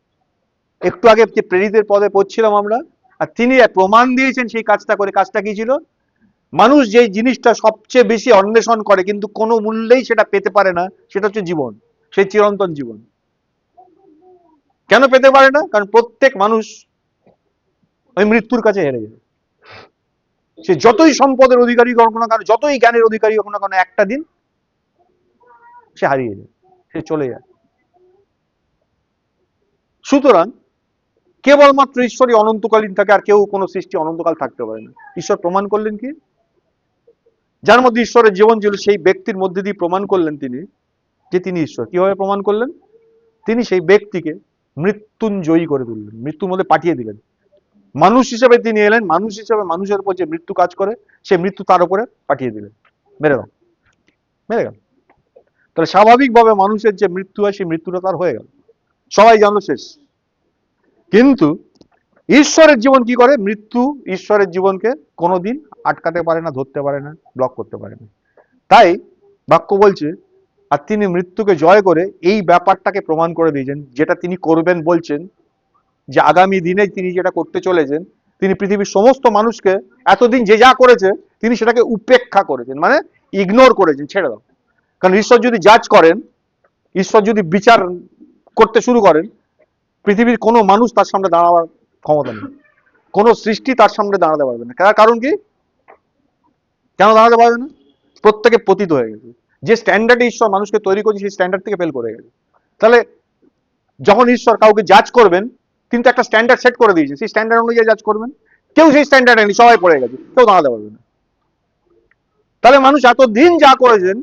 একটু আগে যে প্রেরিতের পদে পড়ছিলাম আমরা, আর তিনি প্রমাণ দিয়েছেন সেই কাজটা করে। কাজটা কি ছিল? মানুষ যে জিনিসটা সবচেয়ে বেশি অন্বেষণ করে কিন্তু কোনো মূল্যেই সেটা পেতে পারে না, সেটা হচ্ছে জীবন, সেই চিরন্তন জীবন। কেন পেতে পারে না? কারণ প্রত্যেক মানুষ ওই মৃত্যুর কাছে হেরে যায়। সে যতই সম্পদের অধিকারী হোক না কেন, যতই জ্ঞানের অধিকারী হোক না কেন, একটা দিন সে হারিয়ে যায়, সে চলে যায়। সুতরাং কেবলমাত্র ঈশ্বরই অনন্তকালীন থাকে, আর কেউ কোনো সৃষ্টি অনন্তকাল থাকতে পারে না। ঈশ্বর প্রমাণ করলেন কি? যার মধ্যে ঈশ্বরের জীবন ছিল সেই ব্যক্তির মধ্যে দিয়ে প্রমাণ করলেন তিনি যে তিনি ঈশ্বর। কিভাবে প্রমাণ করলেন? তিনি সেই ব্যক্তিকে মৃত্যুঞ্জয়ী করে তুললেন, মৃত্যুর মধ্যে পাঠিয়ে দিলেন। মানুষ হিসেবে তিনি এলেন, মানুষ হিসেবে মানুষের উপর যে মৃত্যু কাজ করে সে মৃত্যু তার উপরে পাঠিয়ে দিলেন, মেরে গেল, মেরে গেল। তাহলে স্বাভাবিকভাবে মানুষের যে মৃত্যু হয় সেই মৃত্যুটা তার হয়ে গেল, সবাই জানলো, শেষ। কিন্তু ঈশ্বরের জীবন কি করে? মৃত্যু ঈশ্বরের জীবনকে কোনোদিন আটকাতে পারে না, ধরতে পারে না, ব্লক করতে পারে না। তাই বাক্য বলছে, আর তিনি মৃত্যুকে জয় করে এই ব্যাপারটাকে প্রমাণ করে দিয়েছেন, যেটা তিনি করবেন বলছেন, যে আগামী দিনে তিনি যেটা করতে চলেছেন। তিনি পৃথিবীর সমস্ত মানুষকে এতদিন যে যা করেছে তিনি সেটাকে উপেক্ষা করেছেন, মানে ইগনোর করেছেন, ছেড়ে দাও। কারণ ঈশ্বর যদি জাজ করেন, ঈশ্বর যদি বিচার করতে শুরু করেন, পৃথিবীর কোনো মানুষ তার সামনে দাঁড়াবার ক্ষমতা নেই, কোনো সৃষ্টি তার সামনে দাঁড়াতে পারবে না। কারণ কি? কেন দাঁড়াতে পারবে না? প্রত্যেকে পতিত হয়ে গেছে। যে স্ট্যান্ডার্ডে ঈশ্বর মানুষকে তৈরি করেছে সেই স্ট্যান্ডার্ড থেকে ফেল করে গেছে। তাহলে যখন ঈশ্বর কাউকে জাজ করবেন, কিন্তু একটা স্ট্যান্ডার্ড সেট করে দিয়েছে, সেই স্ট্যান্ডার্ড অনুযায়ী জাজ করবেন। কেউ সেই স্ট্যান্ডার্ড নেই, সবাই পড়ে গেছে, কেউ দাঁড়াতে পারবে না। তাহলে মানুষ এতদিন যা করেছেন,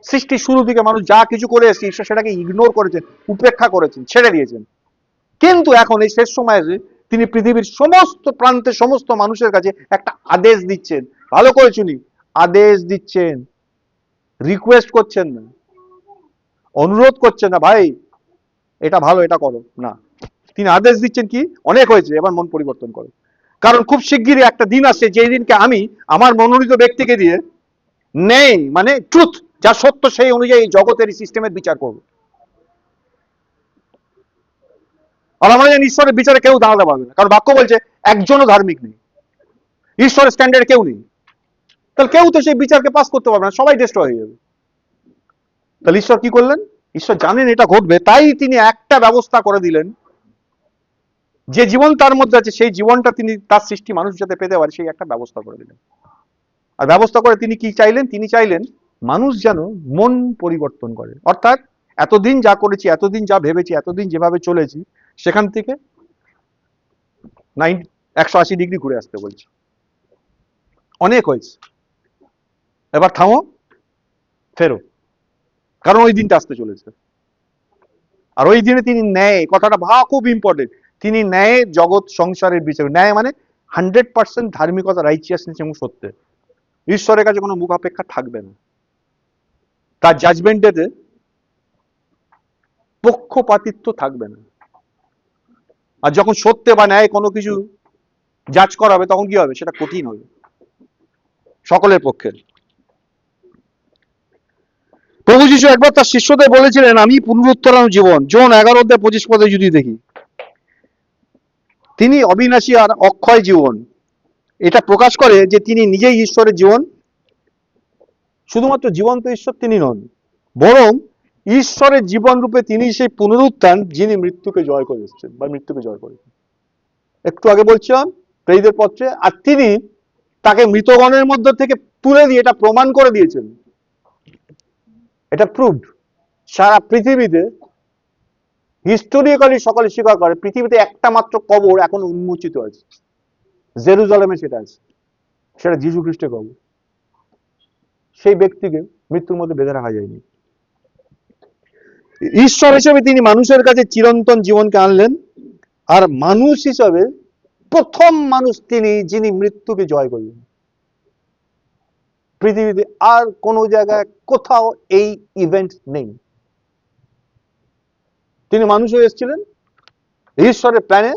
সৃষ্টির শুরু থেকে মানুষ যা কিছু করে এসেছে, ঈশ্বর সেটাকে ইগনোর করেছেন, উপেক্ষা করেছেন, ছেড়ে দিয়েছেন। কিন্তু এখন এই শেষ সময়ে এসে তিনি পৃথিবীর সমস্ত প্রান্তে সমস্ত মানুষের কাছে একটা আদেশ দিচ্ছেন। ভালো করে শুনি, আদেশ দিচ্ছেন, রিকোয়েস্ট করছেন না, অনুরোধ করছেন না, ভাই এটা ভালো, এটা করো না। তিনি আদেশ দিচ্ছেন কি? অনেক হয়েছে, এবার মন পরিবর্তন করো। কারণ খুব শিগগিরই একটা দিন আসছে যেই দিনকে আমি আমার মনোনীত ব্যক্তিকে দিয়ে নেই, মানে ট্রুথ, যা সত্য সেই অনুযায়ী জগতের সিস্টেমের বিচার করবো। আর আমরা জানি ঈশ্বরের বিচারে কেউ দাঁড়াতে পারবে না, কারণ বাক্য বলছে একজনও ধার্মিক নেই, ঈশ্বরের স্ট্যান্ডার্ডে কেউ নেই। তাহলে কেউ তো সেই বিচারকে পাস করতে পারবে না, সবাই ডিস্ট্রয় হয়ে যাবে। তাহলে ঈশ্বর কি করলেন? ঈশ্বর জানেন এটা ঘটবে, তাই তিনি একটা ব্যবস্থা করে দিলেন। যে জীবন তার মধ্যে আছে সেই জীবনটা তিনি তার সৃষ্টি মানুষ যাতে পেতে পারে সেই একটা ব্যবস্থা করে দিলেন। আর ব্যবস্থা করে তিনি কি চাইলেন? তিনি চাইলেন মানুষ যেন মন পরিবর্তন করে, অর্থাৎ এতদিন যা করেছি, এতদিন যা ভেবেছি, এতদিন যেভাবে চলেছি, সেখান থেকে 180 ডিগ্রি ঘুরে আসতে বলছি। অনেক হয়েছে, এবার থামো, ফেরো, কারণ ওই দিনটা আসতে চলেছে। আর ওই দিনে তিনি ন্যায়, কথাটা খুব ইম্পর্টেন্ট, তিনি ন্যায় জগৎ সংসারের বিচার। ন্যায় মানে 100% ধার্মিকতা, রাইচিয়াসনেস এবং সত্যে। ঈশ্বরের কাছে কোনো মুখাপেক্ষা থাকবে না। তার জাজমেন্টেতে পক্ষপাতিত্ব থাকবে না। আর যখন সত্যে বা ন্যায় কোনো কিছু জাজ করা হবে, তখন কি হবে? সেটা কঠিন হবে সকলের পক্ষে। প্রভু যীশু একবার তার শিষ্যদের বলেছিলেন, আমি পুনরুত্থান জীবন। জন 11:25 পদে যদি দেখি, তিনি অবিনাশী আর অক্ষয় জীবন। এটা প্রকাশ করে যে তিনি নিজেই ঈশ্বরের জীবন। শুধুমাত্র জীবন্ত ঈশ্বর তিনি নন, বরং ঈশ্বরের জীবন রূপে তিনি সেই পুনরুত্থান, যিনি মৃত্যুকে জয় করে এসেছেন বা মৃত্যুকে জয় করেছেন। একটু আগে বলছিলাম প্রেরিতের পত্রে, আর তিনি তাকে মৃতগণের মধ্যে থেকে তুলে দিয়ে এটা প্রমাণ করে দিয়েছেন। এটা প্রুভড। সারা পৃথিবীতে হিস্টোরিক্যালি সকলে স্বীকার করে, পৃথিবীতে একটা মাত্র কবর এখন উন্মোচিত আছে, জেরুজালেমে সেটা আছে, সেটা যীশু খ্রিস্টের কবর। সেই ব্যক্তিকে মৃত্যুর মধ্যে বেঁধে রাখা যায়নি। ঈশ্বর হিসেবে তিনি মানুষের কাছে চিরন্তন জীবনকে আনলেন, আর মানুষ হিসাবে প্রথম মানুষ তিনি, যিনি মৃত্যুকে জয় করলেন পৃথিবীতে। আর কোন জায়গায় কোথাও এই ইভেন্ট নেই। তিনি মানুষ হয়ে এসেছিলেন ঈশ্বরের প্ল্যানে,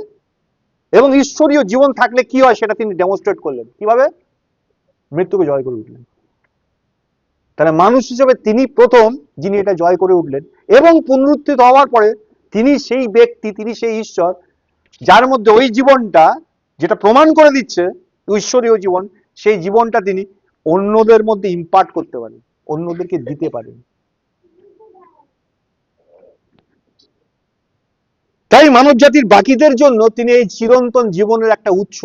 এবং ঈশ্বরীয় জীবন থাকলে কি হয় সেটা তিনি ডেমনস্ট্রেট করলেন। কিভাবে? মৃত্যুকে জয় করে উঠলেন। তাহলে মানুষ হিসেবে তিনি প্রথম যিনি এটা জয় করে উঠলেন, এবং পুনরুত্থিত হওয়ার পরে তিনি সেই ব্যক্তি, তিনি সেই ঈশ্বর যার মধ্যে ওই জীবনটা যেটা প্রমাণ করে দিচ্ছে ঈশ্বরীয় জীবন, সেই জীবনটা তিনি অন্যদের মধ্যে ইম্পার্ট করতে পারেন, অন্যদেরকে দিতে পারেন। তাই মানব জাতির বাকিদের জন্য তিনি এই চিরন্তন জীবনের একটা উৎস,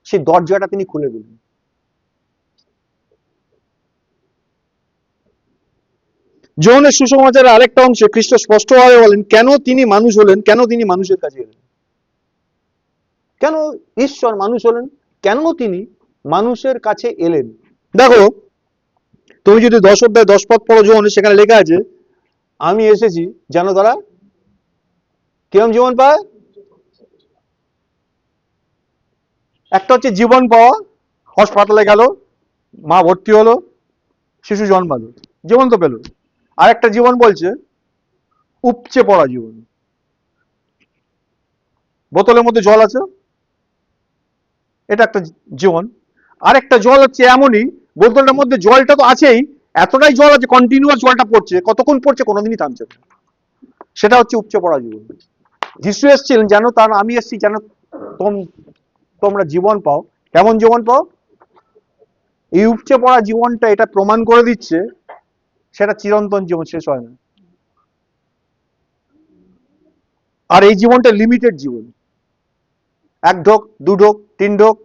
সেই দরজাটা তিনি খুলে দিলেন। যোহনের সুসমাচারের আরেকটা অংশে খ্রিস্ট স্পষ্টভাবে বলেন কেন তিনি মানুষ হলেন, কেন তিনি মানুষের কাছে এলেন, কেন ঈশ্বর মানুষ হলেন, কেন তিনি মানুষের কাছে এলেন। দেখো, তুমি যদি 10 অধ্যায় 10 পদ পড়ো যোহনে, সেখানে লেখা আছে আমি এসেছি যেন তারা কিরম জীবন পায়। একটা হচ্ছে জীবন পাওয়া, হাসপাতালে গেল, মা ভর্তি হলো, শিশু জন্মালো, জীবন তো পেল। আর একটা জীবন বলছে উপচে পড়া জীবন। বোতলের মধ্যে জল আছে, এটা একটা জীবন। আর একটা জল হচ্ছে এমনই, বোতলটার মধ্যে জলটা তো আছেই, এতটাই জল আছে কন্টিনিউয়াস জলটা পড়ছে, কতক্ষণ পড়ছে কোনোদিনই থামছে না, সেটা হচ্ছে উপচে পড়া জীবন। যিশু এসেছিলেন যেন তার, আমি এসেছি যেন তোমরা জীবন পাও। কেমন জীবন পাও? এই উপচে পড়া জীবনটা এটা প্রমাণ করে দিচ্ছে সেটা চিরন্তন জীবন, শেষ হয় না। আর এই জীবনটা লিমিটেড জীবন, 1 ঢোক 2 ঢোক 3 ঢোক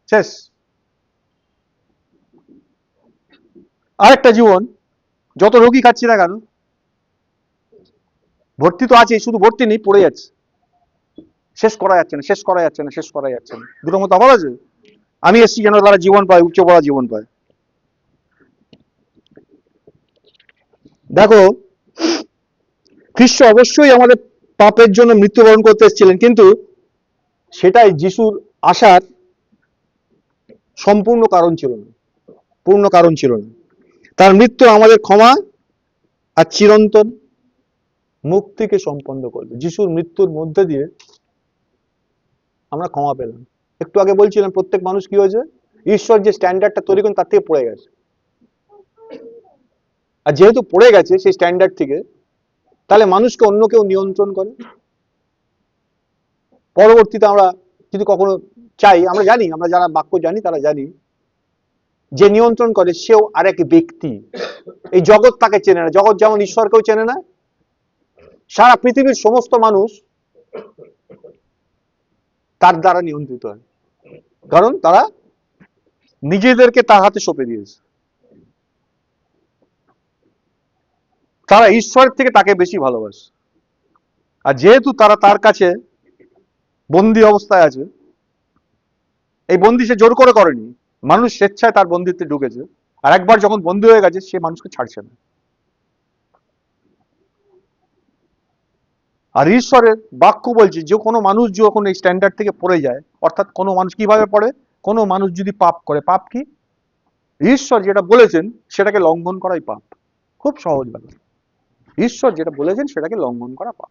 শেষ। আরেকটা জীবন, যত রোগী খাচ্ছি না কেন, ভর্তি তো আছে, শুধু ভর্তি নেই, পড়ে যাচ্ছে, শেষ করা যাচ্ছে না, শেষ করা যাচ্ছে না, শেষ করা যাচ্ছে না। দুটো মতো আবার আছে, আমি এসেছি যেন তারা জীবন পায়, উচ্চ পড়া জীবন পায়। দেখো, খ্রিস্ট অবশ্যই আমাদের পাপের জন্য মৃত্যুবরণ করতে এসেছিলেন, কিন্তু সেটাই যিশুর আসার সম্পূর্ণ কারণ ছিল না, পূর্ণ কারণ ছিল না। তার মৃত্যু আমাদের ক্ষমা আর চিরন্তন মুক্তিকে সম্পন্ন করবে। যিশুর মৃত্যুর মধ্যে দিয়ে আমরা ক্ষমা পেলাম। একটু আগে বলছিলাম প্রত্যেক মানুষ কি হয়েছে, ঈশ্বর যে স্ট্যান্ডার্ডটা তৈরি করেন তার থেকে পড়ে গেছে। আর যেহেতু পড়ে গেছে সেই স্ট্যান্ডার্ড থেকে, তাহলে মানুষকে অন্য কেউ নিয়ন্ত্রণ করে। পরবর্তীতে আমরা যদি কখনো চাই, আমরা জানি, আমরা যারা বাক্য জানি তারা জানি, যে নিয়ন্ত্রণ করে সেও আরেক ব্যক্তি। এই জগৎ তাকে চেনে না, জগৎ যেমন ঈশ্বরকেও চেনে না। সারা পৃথিবীর সমস্ত মানুষ তার দ্বারা নিয়ন্ত্রিত হয়, কারণ তারা নিজেদেরকে তার হাতে সঁপে দিয়েছে। তারা ঈশ্বরের থেকে তাকে বেশি ভালোবাসে। আর যেহেতু তারা তার কাছে বন্দী অবস্থায় আছে, এই বন্দী সে জোর করে করেনি, মানুষ স্বেচ্ছায় তার বন্দিত্বে ঢুকেছে। আর একবার যখন বন্দী হয়ে গেছে, সে মানুষকে ছাড়ছে না। আর ঈশ্বরের বাক্য বলছে যে কোনো মানুষ যখন এই স্ট্যান্ডার্ড থেকে পড়ে যায়, অর্থাৎ কোনো মানুষ কিভাবে পড়ে, কোনো মানুষ যদি পাপ করে, পাপ কি? ঈশ্বর যেটা বলেছেন সেটাকে লঙ্ঘন করাই পাপ। খুব সহজ ব্যাপার, ঈশ্বর যেটা বলেছেন সেটাকে লঙ্ঘন করা পাপ।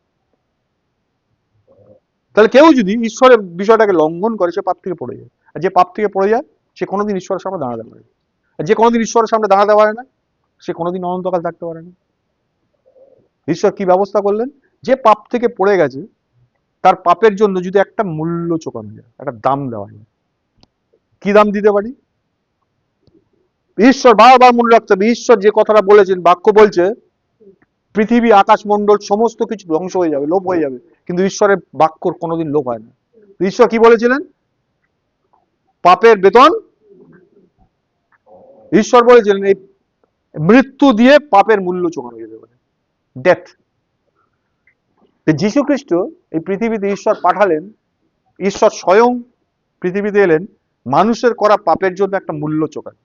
তাহলে কেউ যদি ঈশ্বরের বিষয়টাকে লঙ্ঘন করে, সে পাপ থেকে পড়ে যায়। আর যে পাপ থেকে পড়ে যায় সে কোনোদিন ঈশ্বরের সামনে দাঁড়াতে পারে না। আর যে কোনোদিন ঈশ্বরের সামনে দাঁড়াতে পারে না, সে কোনোদিন অনন্তকাল থাকতে পারে না। ঈশ্বর কি ব্যবস্থা করলেন, যে পাপ থেকে পড়ে গেছে তার পাপের জন্য যদি একটা মূল্য চোকানো যায়, একটা দাম দেওয়া যায়। কি দাম দিতে পারি? ঈশ্বর বারবার মনে রাখতে হবে, ঈশ্বর যে কথাটা বলেছেন, বাক্য বলছে পৃথিবী আকাশমণ্ডল সমস্ত কিছু ধ্বংস হয়ে যাবে, লোপ হয়ে যাবে, কিন্তু ঈশ্বরের বাক্যর কোনোদিন লোপ হয় না। ঈশ্বর কি বলেছিলেন? পাপের বেতন, ঈশ্বর বলেছিলেন এই মৃত্যু দিয়ে পাপের মূল্য চোকানো যেতে পারে, ডেথ। যীশু খ্রিস্ট এই পৃথিবীতে ঈশ্বর পাঠালেন, ঈশ্বর স্বয়ং পৃথিবীতে এলেন মানুষের করা পাপের জন্য একটা মূল্য চোকান।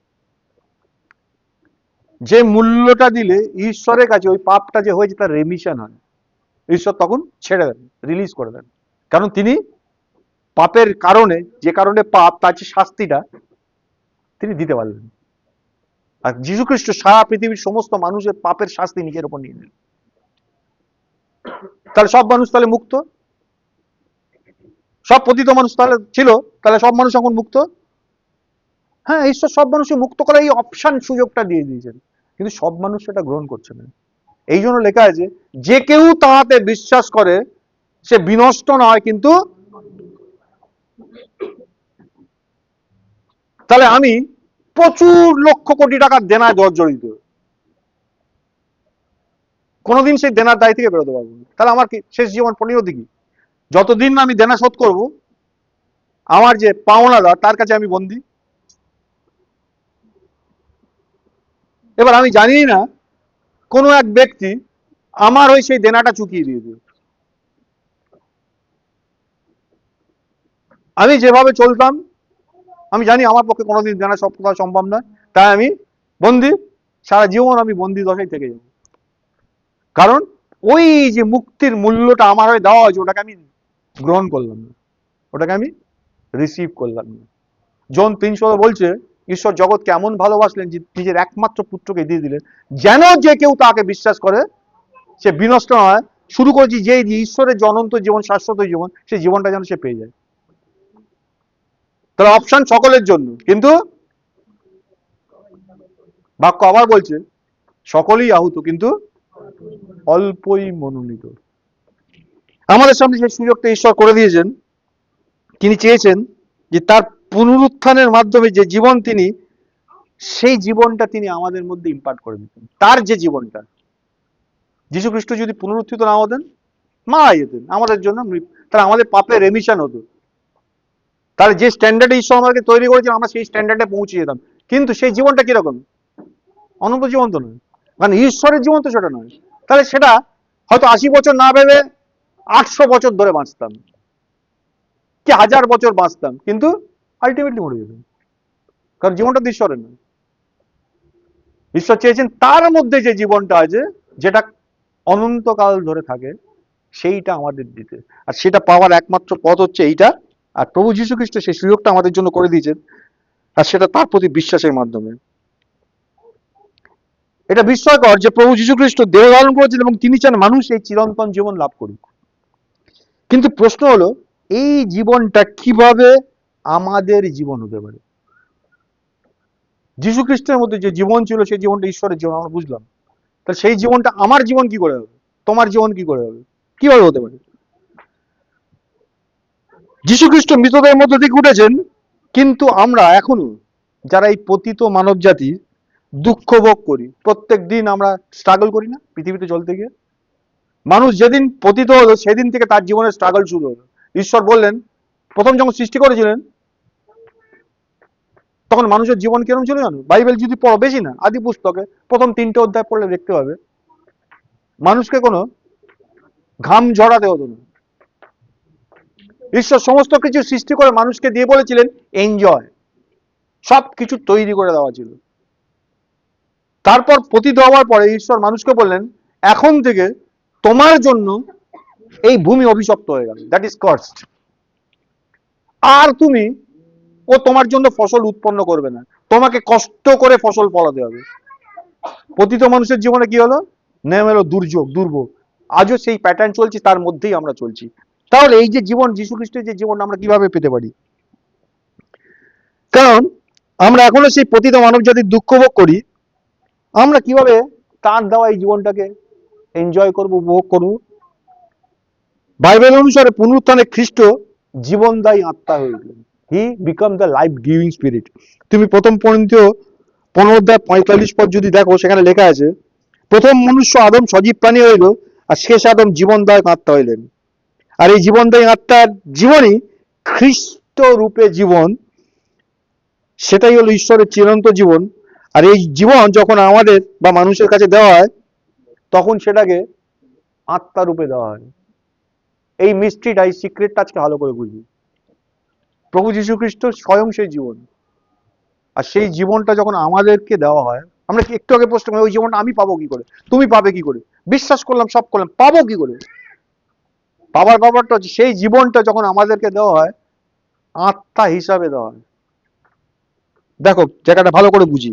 যে মূল্যটা দিলে ঈশ্বরের কাছে ওই পাপটা যে হয়েছে তার রেমিশন হয়, ঈশ্বর তখন ছেড়ে দেন, রিলিজ করে দেন। কারণ তিনি পাপের কারণে, যে কারণে পাপ, তার যে শাস্তিটা তিনি দিতে পারলেন। আর যীশু খ্রিস্ট সারা পৃথিবীর সমস্ত মানুষের পাপের শাস্তি নিজের উপর নিয়ে নিলেন। তাহলে সব মানুষ তাহলে মুক্ত, সব পতিত মানুষ তাহলে ছিল, তাহলে সব মানুষ এখন মুক্ত। হ্যাঁ, ঈশ্বর সব মানুষকে মুক্ত করার এই অপশন, সুযোগটা দিয়ে দিয়েছেন, কিন্তু সব মানুষ সেটা গ্রহণ করছে না। এই জন্য লেখা আছে, যে কেউ তাহাতে বিশ্বাস করে সে বিনষ্ট নয়, কিন্তু তাহলে আমি প্রচুর লক্ষ কোটি টাকার দেনায় জর্জরিত, কোনোদিন সেই দেনার দায় থেকে বেরোতে পারবো না। তাহলে আমার কি শেষ জীবন পরিণতি কি? যতদিন না আমি দেনা শোধ করব, আমার যে পাওনাদার তার কাছে আমি বন্দী। এবার আমি জানি না কোনো এক ব্যক্তি আমার ওই সেই দেনাটা চুকিয়ে দিয়ে দিল। আমি যেভাবে চলতাম, আমি জানি আমার পক্ষে কোনোদিন দেনা শোধ করা সম্ভব নয়, তাই আমি বন্দী, সারা জীবন আমি বন্দী দশায় থেকে যাব। কারণ ওই যে মুক্তির মূল্যটা আমার হয়ে দেওয়া হয়েছে, ওটাকে আমি গ্রহণ করলাম না, ওটাকে আমি রিসিভ করলাম না। জন 3:16 বলছে, ঈশ্বর জগৎকে এমন ভালোবাসলেন যে নিজের একমাত্র পুত্রকে দিয়ে দিলেন, যেন যে কেউ তাকে বিশ্বাস করে সে বিনষ্ট নয়, শুরু করেছি যে ঈশ্বরের যে অনন্ত জীবন, শাশ্বত জীবন, সেই জীবনটা যেন সে পেয়ে যায়। তাহলে অপশন সকলের জন্য, কিন্তু বাক্য আবার বলছে, সকলেই আহুত কিন্তু অল্পই মনোনীত। আমাদের সামনে যে সুযোগটা ঈশ্বর করে দিয়েছেন, তিনি চেয়েছেন যে তার পুনরুত্থানের মাধ্যমে যে জীবন, তিনি সেই জীবনটা তিনি আমাদের মধ্যে ইম্পার্ট করে দিতেন। তার যে জীবনটা, যীশু খ্রিস্ট যদি পুনরুত্থিত না হতেন, মারা যেতেন আমাদের জন্য, তাহলে আমাদের পাপের রেমিশন হতো। তাহলে যে স্ট্যান্ডার্ডে ঈশ্বর আমাদেরকে তৈরি করেছেন, আমরা সেই স্ট্যান্ডার্ডে পৌঁছে যেতাম। কিন্তু সেই জীবনটা কিরকম? অনন্ত জীবন তো নয়, মানে ঈশ্বরের জীবন তো সেটা নয়। তাহলে সেটা হয়তো 80 বছর না ভেবে 800 বছর ধরে বাঁচতাম, কি 1000 বছর বাঁচতাম, কিন্তু আলটিমেটলি মরে যেতাম, কারণ জীবনটা তো ঈশ্বরের নয়। ঈশ্বর চেয়েছেন তার মধ্যে যে জীবনটা আছে, যেটা অনন্তকাল ধরে থাকে, সেইটা আমাদের দিতে। আর সেটা পাওয়ার একমাত্র পথ হচ্ছে এইটা। আর প্রভু যীশু খ্রিস্ট সেই সুযোগটা আমাদের জন্য করে দিয়েছেন, আর সেটা তার প্রতি বিশ্বাসের মাধ্যমে। এটা বিস্ময়কর যে প্রভু যীশু খ্রিস্ট দেহ ধারণ করেছেন এবং তিনি চান মানুষ এই চিরন্তন জীবন লাভ করুক। কিন্তু প্রশ্ন হলো, এই জীবনটা কিভাবে আমাদের জীবন হতে পারে? যীশু খ্রিস্টের মধ্যে যে জীবন ছিল, সেই জীবনটা ঈশ্বরের জীবন, আমরা বুঝলাম। তাহলে সেই জীবনটা আমার জীবন কি করে হবে? তোমার জীবন কি করে হবে? কিভাবে হতে পারে? যীশু খ্রিস্ট মৃতদের মধ্যে থেকে উঠেছেন, কিন্তু আমরা এখনো যারা এই পতিত মানব জাতি দুঃখ ভোগ করি, প্রত্যেক দিন আমরা স্ট্রাগল করি না পৃথিবীতে চলতে গিয়ে? মানুষ যেদিন পতিত হলো, সেদিন থেকে তার জীবনের স্ট্রাগল শুরু হলো। ঈশ্বর বললেন, প্রথম যখন সৃষ্টি করেছিলেন, তখন মানুষের জীবন কিরকম ছিল জানো? বাইবেল যদি পড়ো, বেশি না, আদি পুস্তকে প্রথম 3টে অধ্যায় পড়লে দেখতে পাবে, মানুষকে কোনো ঘাম ঝরাতে হতো না। ঈশ্বর সমস্ত কিছু সৃষ্টি করে মানুষকে দিয়ে বলেছিলেন এনজয়, সব কিছু তৈরি করে দেওয়া ছিল। তারপর পতিত হওয়ার পরে ঈশ্বর মানুষকে বললেন, এখন থেকে তোমার জন্য এই ভূমি অভিশপ্ত হয়ে গেল, দ্যাট ইজ কার্সড। আর তুমি, ও তোমার জন্য ফসল উৎপন্ন করবে না, তোমাকে কষ্ট করে ফসল ফলাতে হবে। পতিত মানুষের জীবনে কি হলো? নেমে এলো দুর্যোগ, দুর্ভোগ। আজও সেই প্যাটার্ন চলছে, তার মধ্যেই আমরা চলছি। তাহলে এই যে জীবন, যীশু খ্রিস্টের যে জীবন, আমরা কিভাবে পেতে পারি? কারণ আমরা এখনো সেই পতিত মানব জাতির দুঃখ ভোগ করি। আমরা কিভাবে তার দেওয়া এই জীবনটাকে এনজয় করব, উপভোগ করব? বাইবেল অনুসারে পুনরুত্থানে খ্রিস্ট জীবনদায়ী আত্মা হয়ে উঠলেন। He became the life giving spirit. তুমি প্রথম করিন্থীয় 15:45 পদ যদি দেখো, সেখানে লেখা আছে, প্রথম মনুষ্য আদম সজীব প্রাণী হইল, আর শেষ আদম জীবনদায়ক আত্মা হইলেন। আর এই জীবনদায়ী আত্মার জীবনই খ্রিস্ট রূপে জীবন, সেটাই হলো ঈশ্বরের চিরন্ত জীবন। আর এই জীবন যখন আমাদের বা মানুষের কাছে দেওয়া হয়, তখন সেটাকে আত্মা রূপে দেওয়া হয়। এই মিস্ট্রিটা, এই সিক্রেটটা আজকে ভালো করে বুঝি। প্রভু যীশু খ্রিস্ট স্বয়ং সেই জীবন, আর সেই জীবনটা যখন আমাদেরকে দেওয়া হয়, আমরা একটু আগে প্রশ্ন করি, ওই জীবনটা আমি পাবো কি করে, তুমি পাবে কি করে? বিশ্বাস করলাম, সব করলাম, পাবো কি করে? পাওয়ার ব্যাপারটা হচ্ছে সেই জীবনটা যখন আমাদেরকে দেওয়া হয় আত্মা হিসাবে দেওয়া হয়। দেখো জায়গাটা ভালো করে বুঝি।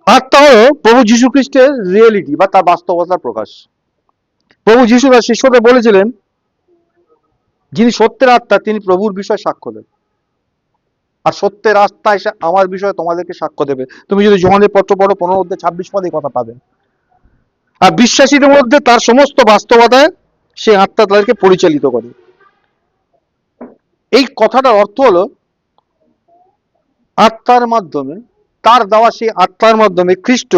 আত্মা হলো প্রভু যীশু খ্রিস্টের রিয়েলিটি বা তার বাস্তবতার প্রকাশ। প্রভু যীশুরা শিষ্যদের বলেছিলেন, যিনি সত্যের আত্মা তিনি প্রভুর বিষয়ে সাক্ষ্য দেন, আর সত্যের আত্মা এসে আমার বিষয়ে তোমাদেরকে সাক্ষ্য দেবে। তুমি যদি যোহানের পত্র পড়ো 15:26 এই কথা পাবে। আর বিশ্বাসীদের মধ্যে তার সমস্ত বাস্তবতায় সে আত্মা তাদেরকে পরিচালিত করে। এই কথাটার অর্থ হলো আত্মার মাধ্যমে, তার দেওয়া সেই আত্মার মাধ্যমে খ্রিস্ট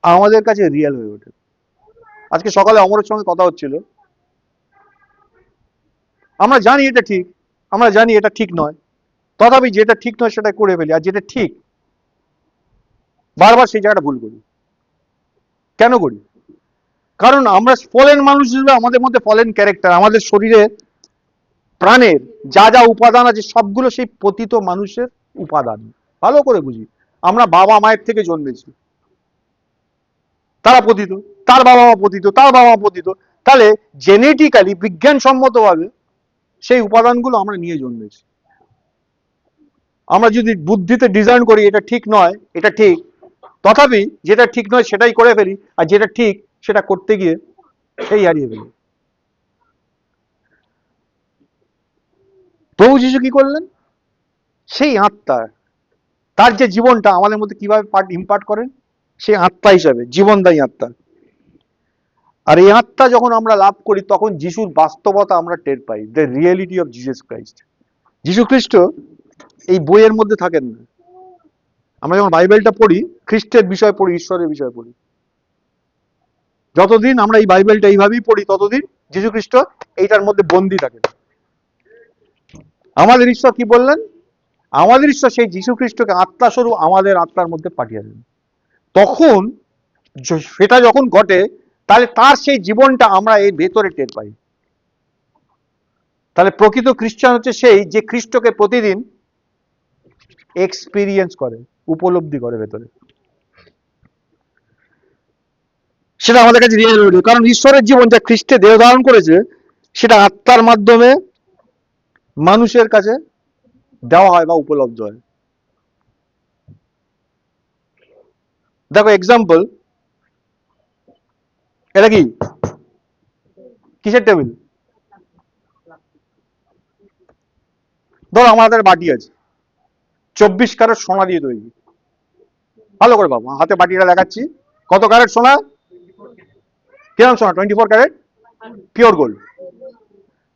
আমাদের কাছে রিয়েল হয়ে ওঠে। আজকে সকালে অমরের সঙ্গে কথা হচ্ছিল, আমরা জানি এটা ঠিক, আমরা জানি এটা ঠিক নয়, তথাপি যেটা ঠিক নয় সেটা করে ফেলি, আর যেটা ঠিক বারবার সেই জায়গাটা ভুল করি। কেন করি? কারণ আমরা ফলেন মানুষ হিসেবে আমাদের মধ্যে ফলেন ক্যারেক্টার, আমাদের শরীরে প্রাণের যা যা উপাদান আছে সবগুলো সেই পতিত মানুষের উপাদান। ভালো করে বুঝি, আমরা বাবা মায়ের থেকে জন্মেছি, তারা পতিত, তার বাবা মা পতিত, তার বাবা মা পতিত, তাহলে জেনেটিক্যালি বিজ্ঞানসম্মত ভাবে সেই উপাদানগুলো আমরা নিয়ে জন্মেছি। আমরা যদি বুদ্ধিতে ডিজাইন করি এটা ঠিক নয় এটা ঠিক, তথাপি যেটা ঠিক নয় সেটাই করে ফেলি, আর যেটা ঠিক সেটা করতে গিয়ে সেই হারিয়ে ফেলি। প্রভু যীশু কি করলেন? সেই আত্মা, তার যে জীবনটা আমাদের মধ্যে কিভাবে ইম্পার্ট করেন, সেই আত্মা হিসাবে, জীবনদায়ী আত্মা। আর এই আত্মা যখন আমরা লাভ করি তখন যিশুর বাস্তবতা আমরা টের পাই, the reality of Jesus Christ. যীশু খ্রিস্ট এই বইয়ের মধ্যে থাকেন না। আমরা যখন বাইবেলটা পড়ি, খ্রিস্টের বিষয় পড়ি, ঈশ্বরের বিষয় পড়ি। যতদিন আমরা এই বাইবেলটা এইভাবেই পড়ি ততদিন যীশু খ্রিস্ট এইটার মধ্যে বন্দী থাকেন। আমাদের ঈশ্বর কি বললেন? আমাদের ঈশ্বর সেই যীশু খ্রিস্টকে আত্মা স্বরূপ আমাদের আত্মার মধ্যে পাঠিয়ে দেন। তখন সেটা যখন ঘটে তাহলে তার সেই জীবনটা আমরা এর ভেতরে টের পাই। তাহলে প্রকৃত খ্রিস্টান হচ্ছে সেই যে খ্রিস্টকে প্রতিদিন এক্সপিরিয়েন্স করে, উপলব্ধি করে ভেতরে। সেটা আমাদের কাছে রিয়েল হলো, কারণ ঈশ্বরের জীবন যা খ্রিস্টে দেহ ধারণ করেছে সেটা আত্মার মাধ্যমে মানুষের কাছে দেওয়া হয় বা উপলব্ধ হয়। দেখো এক্সাম্পল, এটা কি কিসের টেবিল? ধরো আমাদের বাটি আছে 24 ক্যারেট সোনা দিয়ে তৈরি। ভালো করে বাবা হাতে বাটিটা দেখাচ্ছি, কত ক্যারেট সোনা? কিরম সোনা? 24 ক্যারেট পিওর গোল্ড।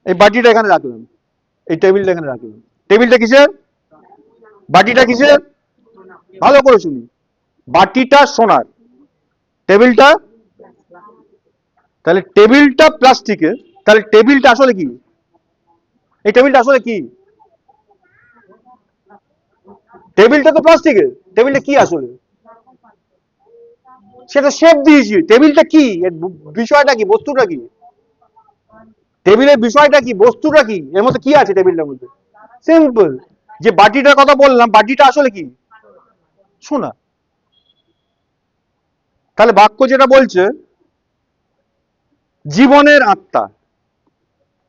এই বাটিটা এখানে রাখলাম, এই টেবিলটা এখানে রাখলাম। টেবিলটা কিসের? বাটিটা কিসের? ভালো করে শুনি, বাটিটা সোনার, টেবিলটা, তাহলে টেবিলটা প্লাস্টিকের, তাহলে টেবিলটা আসলে কি? এই টেবিলটা আসলে কি? টেবিলটা তো প্লাস্টিকের, টেবিলটা কি আসলে? সেটা শেপ দিয়েছি, টেবিলটা কি? এর বিষয়টা কি? বস্তুটা কি? টেবিলের বিষয়টা কি? বস্তুটা কি? এর মধ্যে কি আছে টেবিলটার মধ্যে? সিম্পল। যে বাটিটার কথা বললাম, বাটিটা আসলে কি? সোনা। তাহলে বাক্য যেটা বলছে জীবনের আত্মা,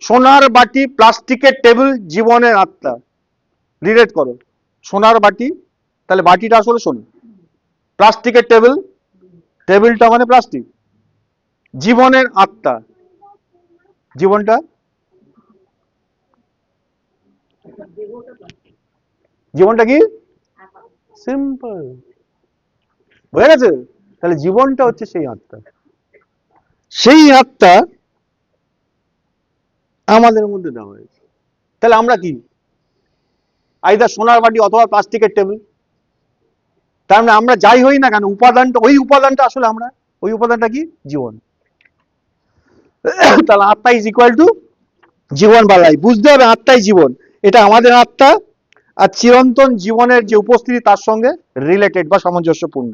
সোনার বাটি প্লাস্টিকের টেবিল জীবনের আত্মা, রিলেট করো। সোনার বাটি, তাহলে বাটিটা আসলে সোনা, প্লাস্টিকের টেবিল, টেবিলটা মানে প্লাস্টিক। জীবনের আত্মা, জীবনটা, জীবনটা কি? সিম্পল। বুঝে গেছে? তাহলে জীবনটা হচ্ছে সেই আত্মা, সেই আত্মা আমাদের মধ্যে দেওয়া হয়েছে। তাহলে আমরা কি? আইদার সোনার বাটি অথবা প্লাস্টিকের টেবিল। তার মানে আমরা যাই হই না কেন, উপাদানটা, ওই উপাদানটা আসলে আমরা, ওই উপাদানটা কি? জীবন। তাহলে আত্মা ইজ ইকুয়াল টু জীবন বা লাইফ। বুঝতে হবে আত্মাই জীবন, এটা আমাদের আত্মা আর চিরন্তন জীবনের যে উপস্থিতি তার সঙ্গে রিলেটেড বা সামঞ্জস্যপূর্ণ।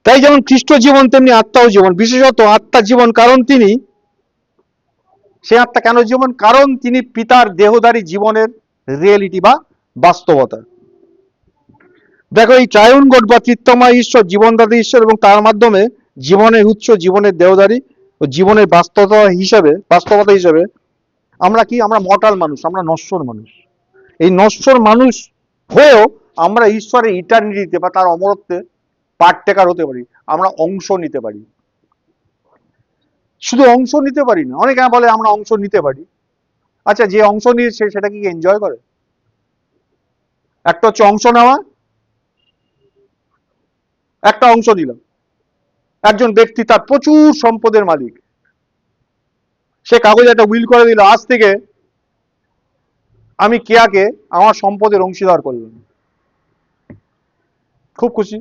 তাই যেমন খ্রিস্ট জীবন তেমনি আত্মাও জীবন, বিশেষত আত্মা জীবন কারণ তিনি, সে আত্মা কেন জীবন? কারণ তিনি পিতার দেহধারী জীবনের রিয়েলিটি বা বাস্তবতা। দেখো এই ট্রায়ুন গড বা তৃত্বময় ঈশ্বর, জীবনদাতা ঈশ্বর, এবং তার মাধ্যমে জীবনের উৎস, জীবনের দেহদারি ও জীবনের বাস্তবতা হিসাবে আমরা কি, আমরা মর্টাল মানুষ, আমরা নশ্বর মানুষ। এই নশ্বর মানুষ হয়েও আমরা ঈশ্বরের ইটার্নিটিতে বা তার অমরত্বে পার্টেকার হতে পারি, আমরা অংশ নিতে পারি। শুধু অংশ নিতে পারি না, অনেকে বলে আমরা অংশ নিতে পারি। আচ্ছা, যে অংশ নিয়েছে সেটা কি এনজয় করে? একটা হচ্ছে অংশ নেওয়া, একটা অংশ নিলাম। একজন ব্যক্তি তার প্রচুর সম্পদের মালিক, সে কাগজে একটা উইল করে দিল, আজ থেকে আমি কেয়াকে আমার সম্পদের অংশীদার করলাম। খুব খুশি,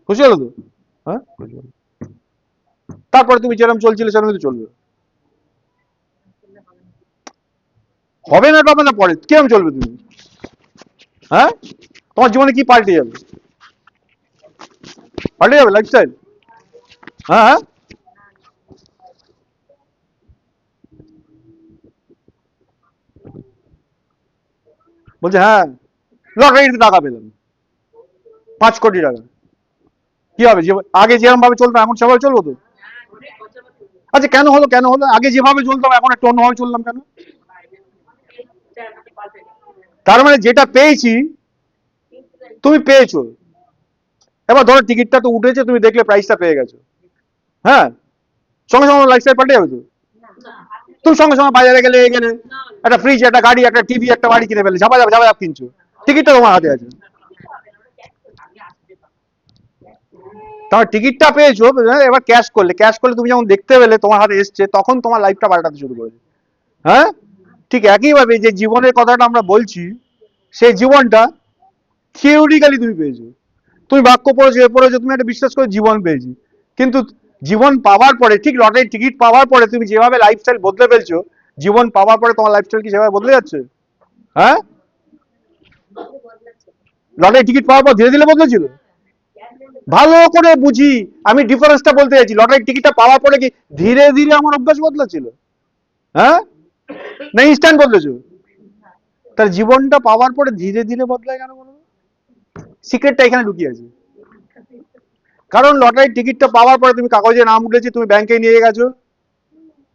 খুশি হলো তো? হ্যাঁ, তারপরে তুমি যেরকম চলছিলে সেরকম তো চলবে, হবে না হবে না, পরে কিরম চলবে তুমি? হ্যাঁ, তোমার জীবনে কি পাল্টে যাবে? পাল্টে যাবে লাইফস্টাইল। হ্যাঁ হ্যাঁ, বলছে হ্যাঁ লটারিতে টাকা পেলাম 5 কোটি টাকা, কি হবে? আগে যেরকম ভাবে চলতো এখন সেভাবে চলবো তো? আচ্ছা, কেন হলো, কেন হলো? আগে যেভাবে চলতাম এখন একটু অন্যভাবে চললাম কেন? তার মানে যেটা পেয়েছি তুমি পেয়েছো, এবার ধরো টিকিটটা তো উঠেছে, তুমি দেখলে প্রাইসটা পেয়ে গেছো, হ্যাঁ, সঙ্গে সঙ্গে লাইফস্টাইল পাল্টে যাবে তো? তুমি সঙ্গে সঙ্গে বাজারে গেলে গেলে একটা ফ্রিজ, একটা গাড়ি, একটা টিভি, একটা বাড়ি কিনে ফেলে ঝাপা কিনছো, টিকিটটা তোমার হাতে আছে। তোমার টিকিটটা পেয়েছো, এবার ক্যাশ করলে তুমি যখন দেখতে পেলে তোমার হাতে এসছে, তখন তোমার লাইফটা পাল্টাতে শুরু করেছে। হ্যাঁ, ঠিক একইভাবে যে জীবনের কথাটা আমরা বলছি, সেই জীবনটা থিওরিক্যালি তুমি পেয়েছো, তুমি বাক্য পড়েছো, পড়েছো, তুমি একটা বিশ্বাস করে জীবন পেয়েছি। কিন্তু জীবন পাওয়ার পরে, ঠিক লটারির টিকিট পাওয়ার পরে তুমি যেভাবে লাইফস্টাইল বদলে ফেলছো, জীবন পাওয়ার পরে তোমার লাইফস্টাইল কি সেভাবে বদলে যাচ্ছে? হ্যাঁ, লটারির টিকিট পাওয়ার পর ধীরে ধীরে বদলেছিল? ভালো করে বুঝি, আমি ডিফারেন্সটা বলতে চাইছি, লটারির টিকিটটা পাওয়ার পরে কি ধীরে ধীরে আমার অভ্যাস বদলেছিল? হ্যাঁ, না ইনস্ট্যান্ট বদলেছো? তার জীবনটা পাওয়ার পরে ধীরে ধীরে বদলায় কেন বলো? সিক্রেটটা এখানে লুকিয়ে আছে। কারণ লটারির টিকিটটা পাওয়ার পরে তুমি কাগজে নাম উঠেছে, তুমি ব্যাংকে নিয়ে গেছো,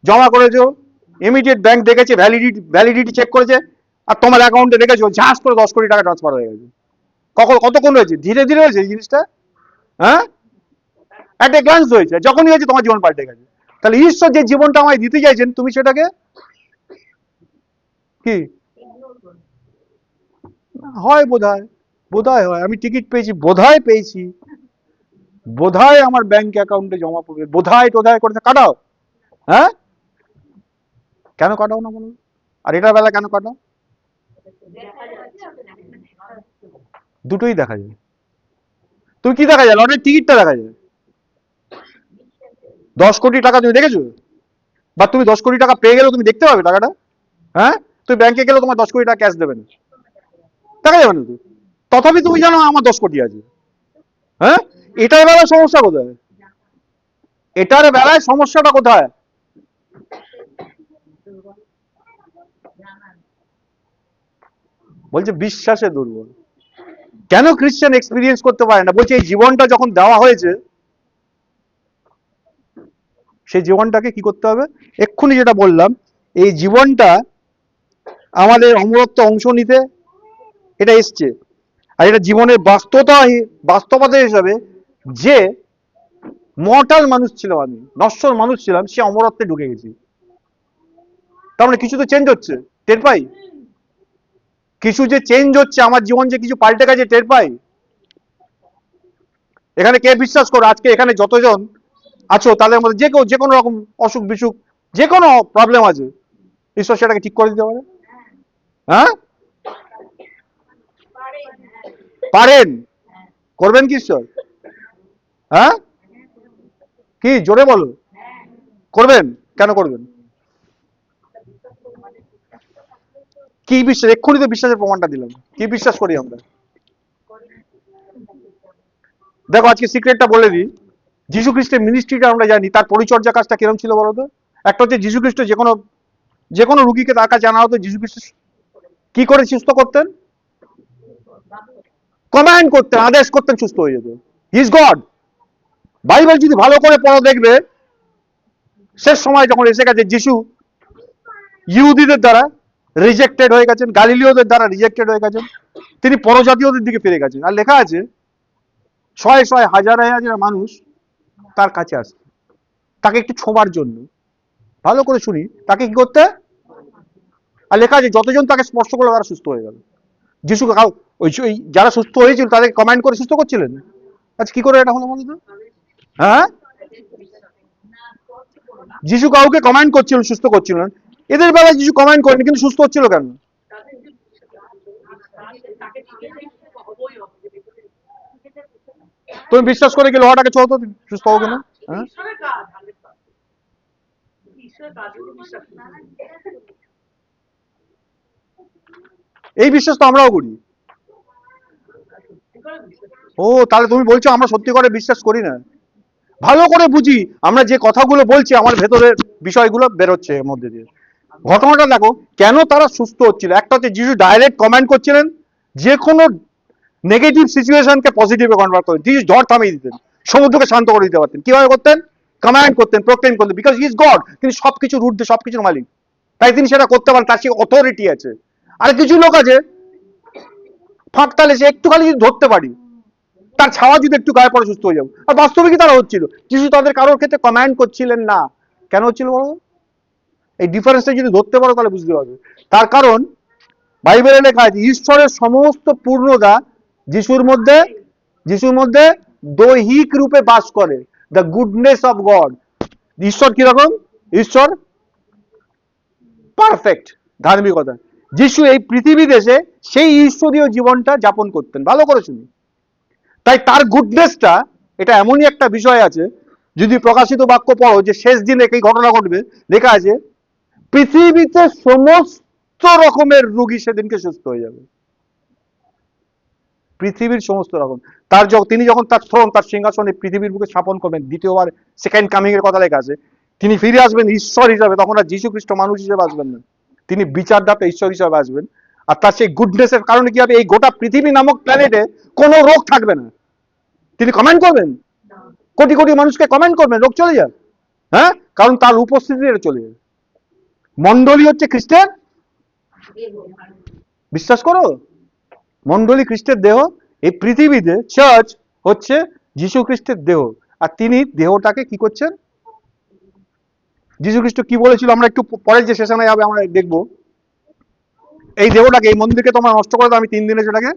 জমা করেছো, ইমিডিয়েট ব্যাংক দেখেছে, ভ্যালিডিটি চেক করেছে, আর তোমার অ্যাকাউন্টে রেখেছো, ঝাঁস করে 10 কোটি টাকা ট্রান্সফার হয়ে গেছে। কতক্ষণ হয়েছে? ধীরে ধীরে হয়েছে এই জিনিসটা। হ্যাঁ, একটা গ্লান্স হয়েছে, যখনই হয়েছে তোমার জীবন পাল্টে গেছে। তাহলে ঈশ্বর যে জীবনটা আমায় দিতে চাইছেন, তুমি সেটাকে কি হয় বোধহয়, বোধহয় হয় আমি টিকিট পেয়েছি, বোধহয় পেয়েছি, বোধহয় আমার ব্যাংক অ্যাকাউন্টে জমা পড়বে, বোধহয় টোধহয় করে কাটাও। হ্যাঁ, কেন কাটাও না বলুন? আর এটার বেলা কেন কাটাও? দুটোই দেখা যায়। তুমি কি দেখা যায়? লটারির টিকিটটা দেখা যায়। 10 কোটি টাকা তুমি দেখেছো? বা তুমি 10 কোটি টাকা পেয়ে গেলেও তুমি দেখতে পাবে টাকাটা? হ্যাঁ, তুমি ব্যাংকে গেলে তোমার 10 কোটি টাকা ক্যাশ দেবে না, দেখা যাবে না তো? তথাপি তুমি জানো আমার 10 কোটি আছে। হ্যাঁ, এটার বেলায় সমস্যা কোথায়? এটার বেলায় সমস্যাটা কোথায়? বলছে বিশ্বাসে দুর্বল। কেন খ্রিস্টান এক্সপিরিয়েন্স করতে পারে না? বলছে এই জীবনটা যখন দেওয়া হয়েছে, সেই জীবনটাকে কি করতে হবে? এক্ষুনি যেটা বললাম, এই জীবনটা আমাদের অমরত্ব অংশ নিতে এটা এসছে। আর এটা জীবনের বাস্তবতা হিসাবে, যে মর্টাল মানুষ ছিলাম আমি, নশ্বর মানুষ ছিলাম, সে অমরত্বে ঢুকে গেছি। তার মানে কিছু তো চেঞ্জ হচ্ছে, টের পাই। কিছু যে চেঞ্জ হচ্ছে, আমার জীবন যে কিছু পাল্টে গেছে, টের পাই। এখানে কে বিশ্বাস করো, আজকে এখানে যতজন আছো তাদের মধ্যে যে কেউ যে কোনো রকম অসুখ বিসুখ, যে কোনো প্রবলেম আছে, ঈশ্বর সেটাকে ঠিক করে দিতে পারে? হ্যাঁ, পারেন। করবেন কি ঈশ্বর? হ্যাঁ, কি জোরে বলো? করবেন? কেন করবেন? কি বিশ্বাস? এক্ষুনি তো বিশ্বাসের প্রমাণটা দিলাম, কি বিশ্বাস করি আমরা। দেখো আজকে সিক্রেটটা বলে দিই, যীশু খ্রিস্টের মিনিস্ট্রিটা আমরা জানি, তার পরিচর্যা কাজটা কিরম ছিল বলতো? একটা হচ্ছে যীশু খ্রিস্ট যে কোনো রুগীকে তার কাছে আনা হতো, যীশু খ্রিস্ট কি করে সুস্থ করতেন? কমান্ড করতেন, আদেশ করতেন, সুস্থ হয়ে যেত। He is god. বাইবেল যদি ভালো করে পড়ো দেখবে শেষ সময় যখন এসে গেছে যিশু ইহুদিদের দ্বারা রিজেক্টেড হয়ে গেছেন, গালিলীয়দের দ্বারা রিজেক্টেড হয়ে গেছেন, তিনি পরজাতীয়দের দিকে ফিরে গেছেন। আর লেখা আছে শয়ে শয়ে হাজার হাজার মানুষ তার কাছে আসে তাকে একটু ছোঁবার জন্য। ভালো করে শুনি, তাকে কি করতে? আর লেখা আছে যতজন তাকে স্পর্শ করলো তারা সুস্থ হয়ে গেল। যিশু ওই যারা সুস্থ হয়েছিল তাদের কমান্ড করে সুস্থ করছিলেন। আচ্ছা কি করে এটা হলো বলতো? হ্যাঁ, যিশু কাউকে কমান্ড করছিলেন, সুস্থ করছিলেন। এদের বেলায় যিশু কমান্ড করেনি, কিন্তু সুস্থ হচ্ছিল কেন? তুমি বিশ্বাস করে কি লোহাটাকে ছোঁতো সুস্থ হবো কেন? হ্যাঁ, এই বিশ্বাস তো আমরাও করি। ও, তাহলে তুমি বলছো আমরা সত্যি করে বিশ্বাস করি না? ভালো করে বুঝি, আমরা যে কথাগুলো বলছি আমার ভেতরের বিষয়গুলো বেরোচ্ছে এর মধ্যে দিয়ে। ঘটনাটা দেখো কেন তারা সুস্থ হচ্ছিল। একটা হচ্ছে যিশু ডাইরেক্ট কমেন্ট করছিলেন, যে কোনো নেগেটিভ সিচুয়েশনকে পজিটিভে কনভার্ট করেন। যিশু ঝড় থামিয়ে দিতেন, সমুদ্রকে শান্ত করে দিতে পারতেন। কিভাবে করতেন? কমান্ড করতেন, প্রোক্লেম করতেন, বিকজ হি ইজ গড। তিনি সবকিছুর ঊর্ধ্বে, সবকিছুর মালিক, তাই তিনি সেটা করতে পারেন, তার সেই অথরিটি আছে। আর কিছু লোক আছে ফাঁক তালে সে একটু খালি যদি ধরতে পারি, তার ছাওয়া যদি একটু গায়ে পড়ে সুস্থ হয়ে যাবো। আর বাস্তবিকই তারা হচ্ছিল। যিশু তাদের কারোর ক্ষেত্রে কমান্ড করছিলেন না। কেন হচ্ছিল বলো? এই ডিফারেন্সটা যদি ধরতে পারো তাহলে বুঝতে পারবে। তার কারণ বাইবেলে লেখা আছে ঈশ্বরের সমস্ত পূর্ণতা যিশুর মধ্যে দৈহিক রূপে বাস করে। The goodness of god. ঈশ্বর কিরকম? ঈশ্বর পারফেক্ট ধার্মিকতা। যিশু এই পৃথিবী দেশে সেই ঈশ্বরীয় জীবনটা যাপন করতেন। ভালো করে শুনি, তাই তার গুডনেসটা, এটা এমনই একটা বিষয় আছে, যদি প্রকাশিত বাক্য পড়ো যে শেষ দিনে এই ঘটনা ঘটবে, লেখা আছে পৃথিবীতে সমস্ত রকমের রোগী সেদিনকে সুস্থ হয়ে যাবে। পৃথিবীর সমস্ত রকম। তিনি যখন তার থ্রোন, তার সিংহাসনে পৃথিবীর বুকে স্থাপন করবেন, দ্বিতীয়বার সেকেন্ড কামিং এর কথা লেখা আছে, তিনি ফিরে আসবেন ঈশ্বর হিসাবে। তখন আর যীশু খ্রিস্ট মানুষ হিসেবে আসবেন না, তিনি বিচারদাতা ঈশ্বর হিসাবে আসবেন। আর তার সেই গুডনেসের কারণে কি হবে? এই গোটা পৃথিবী নামক প্ল্যানেটে কোনো রোগ থাকবে না। তিনি কমেন্ট করবেন, কোটি কোটি মানুষকে কমেন্ট করবেন, রোগ চলে যাবে। হ্যাঁ, কারণ তার উপস্থিতি চলে যাবে। মন্ডলী হচ্ছে খ্রিস্টের, বিশ্বাস করো, মন্ডলী খ্রিস্টের দেহ। এই পৃথিবীতে চার্চ হচ্ছে যীশু খ্রিস্টের দেহ। আর তিনি দেহটাকে কি করছেন? যীশু খ্রিস্ট কি বলেছিল আমরা একটু পরের যে সেশনে হবে আমরা দেখবো। এই দেহটাকে, এই মন্দিরকে তোমরা নষ্ট করে দাও, আমি 3 দিনে সেটাকে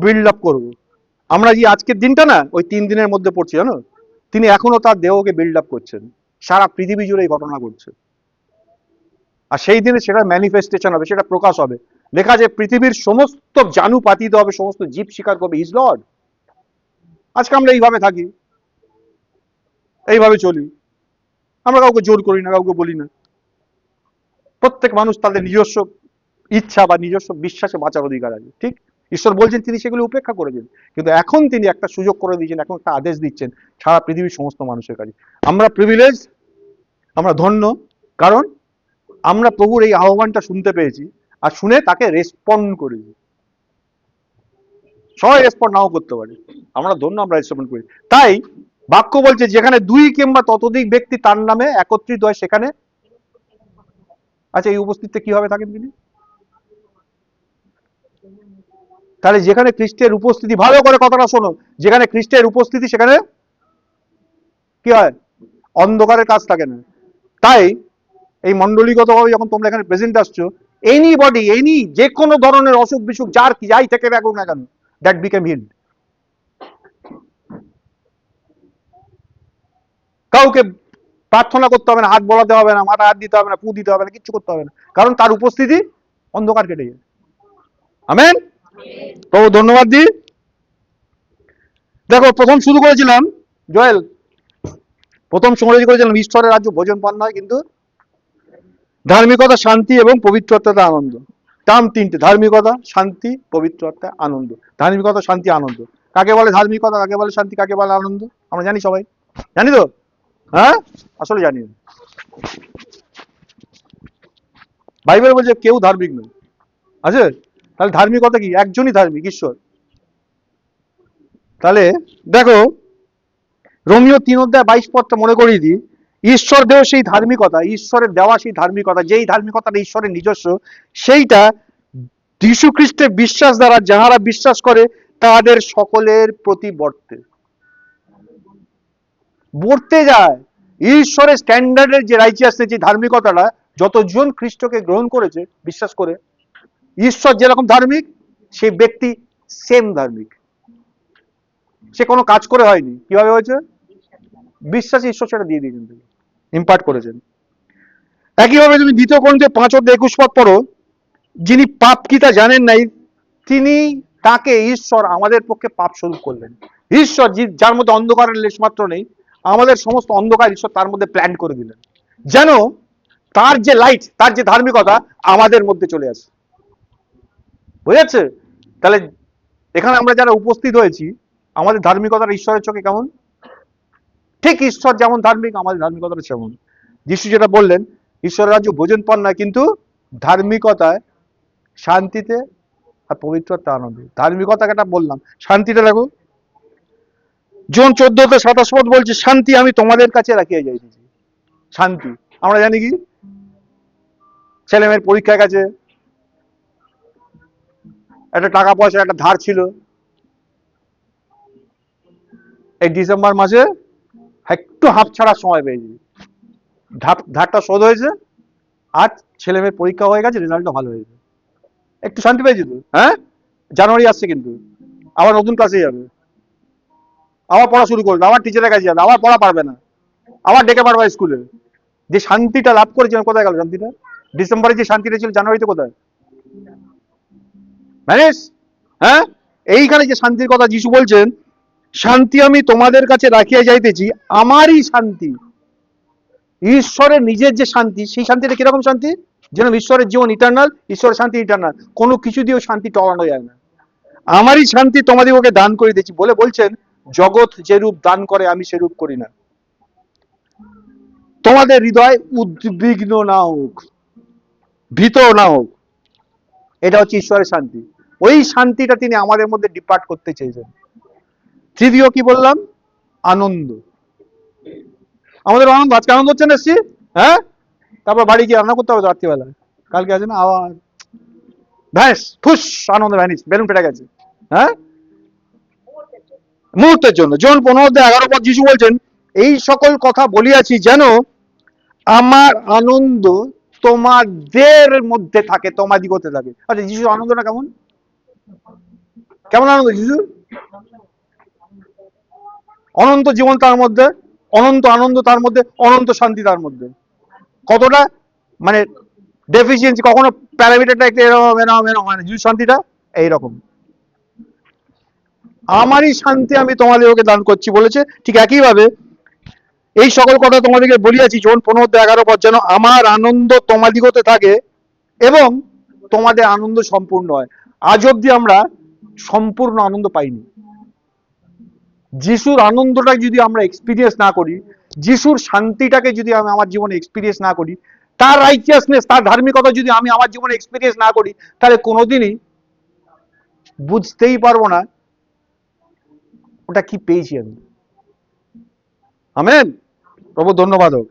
বিল্ড আপ করবো। আমরা যে আজকের দিনটা না ওই 3 দিনের মধ্যে পড়ছি, জানো? তিনি এখনো তার দেহকে বিল্ড আপ করছেন। সারা পৃথিবী জুড়ে এই ঘটনা ঘটছে। আর সেই দিনে সেটা ম্যানিফেস্টেশন হবে, সেটা প্রকাশ হবে। লেখা আছে পৃথিবীর সমস্ত জানু পাতিত হবে, সমস্ত জীব স্বীকার করবে ইজ লর্ড। আজকে আমরা এইভাবে থাকি, এইভাবে চলি, আমরা কাউকে জোর করি না, কাউকে বলি না। প্রত্যেক মানুষ তাদের নিজস্ব ইচ্ছা বা নিজস্ব বিশ্বাসে বাঁচার অধিকার আছে, ঠিক? ঈশ্বর বলছেন তিনি সেগুলো উপেক্ষা করেছেন, কিন্তু এখন তিনি একটা সুযোগ করে দিয়েছেন, এখন একটা আদেশ দিচ্ছেন সারা পৃথিবীর সমস্ত মানুষের কাছে। আমরা প্রিভিলেজ, আমরা ধন্য, কারণ আমরা প্রভুর এই আহ্বানটা শুনতে পেয়েছি আর শুনে তাকে রেসপন্ড করেছি। সবাই রেসপন্ড নাও করতে পারে, আমরা ধন্য, আমরা রেসপন্ড করি। তাই বাক্য বলছে যেখানে 2 কিংবা ততোধিক ব্যক্তি তার নামে একত্রিত হয় সেখানে। আচ্ছা, এই উপস্থিতিতে কিভাবে থাকেন তিনি? তাহলে যেখানে খ্রিস্টের উপস্থিতি, ভালো করে কথাটা শোনো, যেখানে খ্রিস্টের উপস্থিতি সেখানে কি হয়? অন্ধকারের কাজ থাকে না। তাই এই মন্ডলীগতভাবে যখন তোমরা এখানে প্রেজেন্ট আসছো, এনিবডি, যে কোনো ধরনের অসুখ বিসুখ যাই থেকে রাখুক না কেন, দ্যাট বিকেম হিলড। কাউকে প্রার্থনা করতে হবে না, হাত বলাতে হবে না, মাথা হাত দিতে হবে না, পু দিতে হবে না, কিচ্ছু করতে হবে না, কারণ তার উপস্থিতি অন্ধকার কেটে যায়। আমেন। তো ধন্যবাদ দি। দেখো, প্রথম শুরু করেছিলাম জয়েল, প্রথম শুরু করেছিলাম ঈশ্বরের রাজ্য ভোজন পান নয়, কিন্তু ধার্মিকতা, শান্তি এবং পবিত্রতাতে আনন্দ। টার্ম 3টে: ধার্মিকতা, শান্তি, পবিত্রতা, আনন্দ। ধার্মিকতা, শান্তি, আনন্দ। কাকে বলে ধার্মিকতা, কাকে বলে শান্তি, কাকে বলে আনন্দ? আমরা জানি, সবাই জানি তো? হ্যাঁ, আসলে জানি না। বাইবেল বলছে কেউ ধার্মিক নয়, আছে? তাহলে ধার্মিকতা কি? একজনই ধার্মিক, ঈশ্বর। তাহলে দেখো, রোমিও 3:22 মনে করিয়ে দিই, ঈশ্বর দেহ সেই ধার্মিকতা, ঈশ্বরের দেওয়া সেই ধার্মিকতা, যেই ধার্মিকতাটা ঈশ্বরের নিজস্ব, সেইটা যীশু খ্রিস্টের বিশ্বাস দ্বারা যাহারা বিশ্বাস করে তাদের সকলের প্রতি বর্তে যায়। ঈশ্বরের স্ট্যান্ডার্ডের যে রাইচিয়াসনেস, যে ধার্মিকতাটা যতজন খ্রিস্টকে গ্রহণ করেছে বিশ্বাস করে, ঈশ্বর যেরকম ধার্মিক সেই ব্যক্তি সেম ধার্মিক। সে কোনো কাজ করে হয়নি, কিভাবে হয়েছে? বিশ্বাসী ঈশ্বর সেটা দিয়ে দিয়েছেন, ইম্পার্ট করেছেন। একইভাবে তুমি 2 কোরিন্থীয় 5:21 পড়ো, যিনি পাপ কি তা জানেন নাই, তিনি তাকে ঈশ্বর আমাদের পক্ষে পাপ স্বরূপ করলেন। ঈশ্বর যার মধ্যে অন্ধকারের লেশ মাত্র নেই, আমাদের সমস্ত অন্ধকার ঈশ্বর তার মধ্যে প্ল্যান করে দিলেন, যেন তার যে লাইট, তার যে ধার্মিকতা আমাদের মধ্যে চলে আসে। বুঝেছে? তাহলে এখানে আমরা যারা উপস্থিত হয়েছি, আমাদের ধার্মিকতার ঈশ্বরের চোখে কেমন? ঠিক ঈশ্বর যেমন ধার্মিক, আমাদের ধার্মিকতাটা সেমন। যিশু যেটা বললেন, ঈশ্বরের রাজ্য ভোজন পান নয়, কিন্তু ধার্মিকতায়, শান্তিতে আর পবিত্রতা আনন্দে। ধার্মিকতাটা বললাম, শান্তিটা দেখো, জন 14:27 বলছে, শান্তি আমি তোমাদের কাছে রাখিয়া যাইতেছি। শান্তি আমরা জানি কি, ছেলে মেয়ের পরীক্ষার কাছে একটা টাকা পয়সা একটা ধার ছিল, এই ডিসেম্বর মাসে একটু হাফ ছাড়ার সময় পেয়েছি, ধারটা শোধ হয়েছে, আর ছেলে মেয়ের পরীক্ষা হয়ে গেছে, রেজাল্টটা ভালো হয়েছে, একটু শান্তি পেয়েছি তো। হ্যাঁ, জানুয়ারি আসছে, কিন্তু আবার নতুন ক্লাসে যাবে, আবার পড়া শুরু করবে, আবার টিচারের কাছে যাবে, আবার পড়া পারবে না, আবার ডেকে পারবে স্কুলে। যে শান্তিটা লাভ করেছিলাম, কোথায় গেল শান্তিটা? ডিসেম্বরে যে শান্তিটা ছিল, জানুয়ারিতে কোথায়? ম্যানেজ। হ্যাঁ, এইখানে যে শান্তির কথা যিশু বলছেন, শান্তি আমি তোমাদের কাছে রাখিয়া যাইতেছি, আমারই শান্তি। ঈশ্বরের নিজের যে শান্তি, সেই শান্তিটা কিরকম শান্তি? যেন ঈশ্বরের জীবন ইটার্নাল, ঈশ্বরের শান্তি ইটার্নাল, কোনো কিছু দিয়েও শান্তি টলানো যায় না। আমারই শান্তি তোমাদিগকে দান করিতেছি বলে বলছেন, জগৎ যেরূপ দান করে আমি সেরূপ করি না। তোমাদের হৃদয় উদ্বিগ্ন না হোক, ভীত না হোক। এটা হচ্ছে ঈশ্বরের শান্তি। ওই শান্তিটা তিনি আমাদের মধ্যে ডিপার্ট করতে চেয়েছেন। তৃতীয় কি বললাম? আনন্দ। আমাদের আনন্দ, আজকে আনন্দ হচ্ছে না, এসছি, হ্যাঁ, তারপর বাড়ি গিয়ে রান্না করতে হবে রাত্রিবেলা, কালকে আছে না আবার ভ্যাস ফুস, আনন্দ ভ্যানিস, বেলুন ফেটে গেছে। হ্যাঁ, মুহূর্তের জন্য। জন 15:11 যিশু বলছেন, এই সকল কথা বলিয়াছি যেন আমার আনন্দ তোমাদের মধ্যে থাকে, তোমাদিগতে থাকে। আচ্ছা, যিশুর আনন্দটা কেমন? কেমন আনন্দ যিশু? অনন্ত জীবন তার মধ্যে, অনন্ত আনন্দ তার মধ্যে, অনন্ত শান্তি তার মধ্যে। কতটা মানে ডেফিসিয়েন্সি, কখনো প্যারামিটারটা একটু এরকম এরকম এরকম হয় না, যিশু শান্তিটা এইরকম। আমারই শান্তি আমি তোমাদেরকে দান করছি বলেছে। ঠিক একইভাবে এই সকল কথা তোমাদেরকে বলিয়াছি, জন 15:11 যেন আমার আনন্দ তোমাদিগতে থাকে এবং তোমাদের আনন্দ সম্পূর্ণ হয়। আজ অব্দি আমরা সম্পূর্ণ আনন্দ পাইনি। যিশুর আনন্দটা যদি আমরা এক্সপিরিয়েন্স না করি, যিশুর শান্তিটাকে যদি আমি আমার জীবনে এক্সপিরিয়েন্স না করি, তার রাইচিয়াসনেস, তার ধার্মিকতা যদি আমি আমার জীবনে এক্সপিরিয়েন্স না করি, তাহলে কোনোদিনই বুঝতেই পারবো না ওটা কি পেয়েছি আমি। আমেন। প্রভু ধন্যবাদ হোক।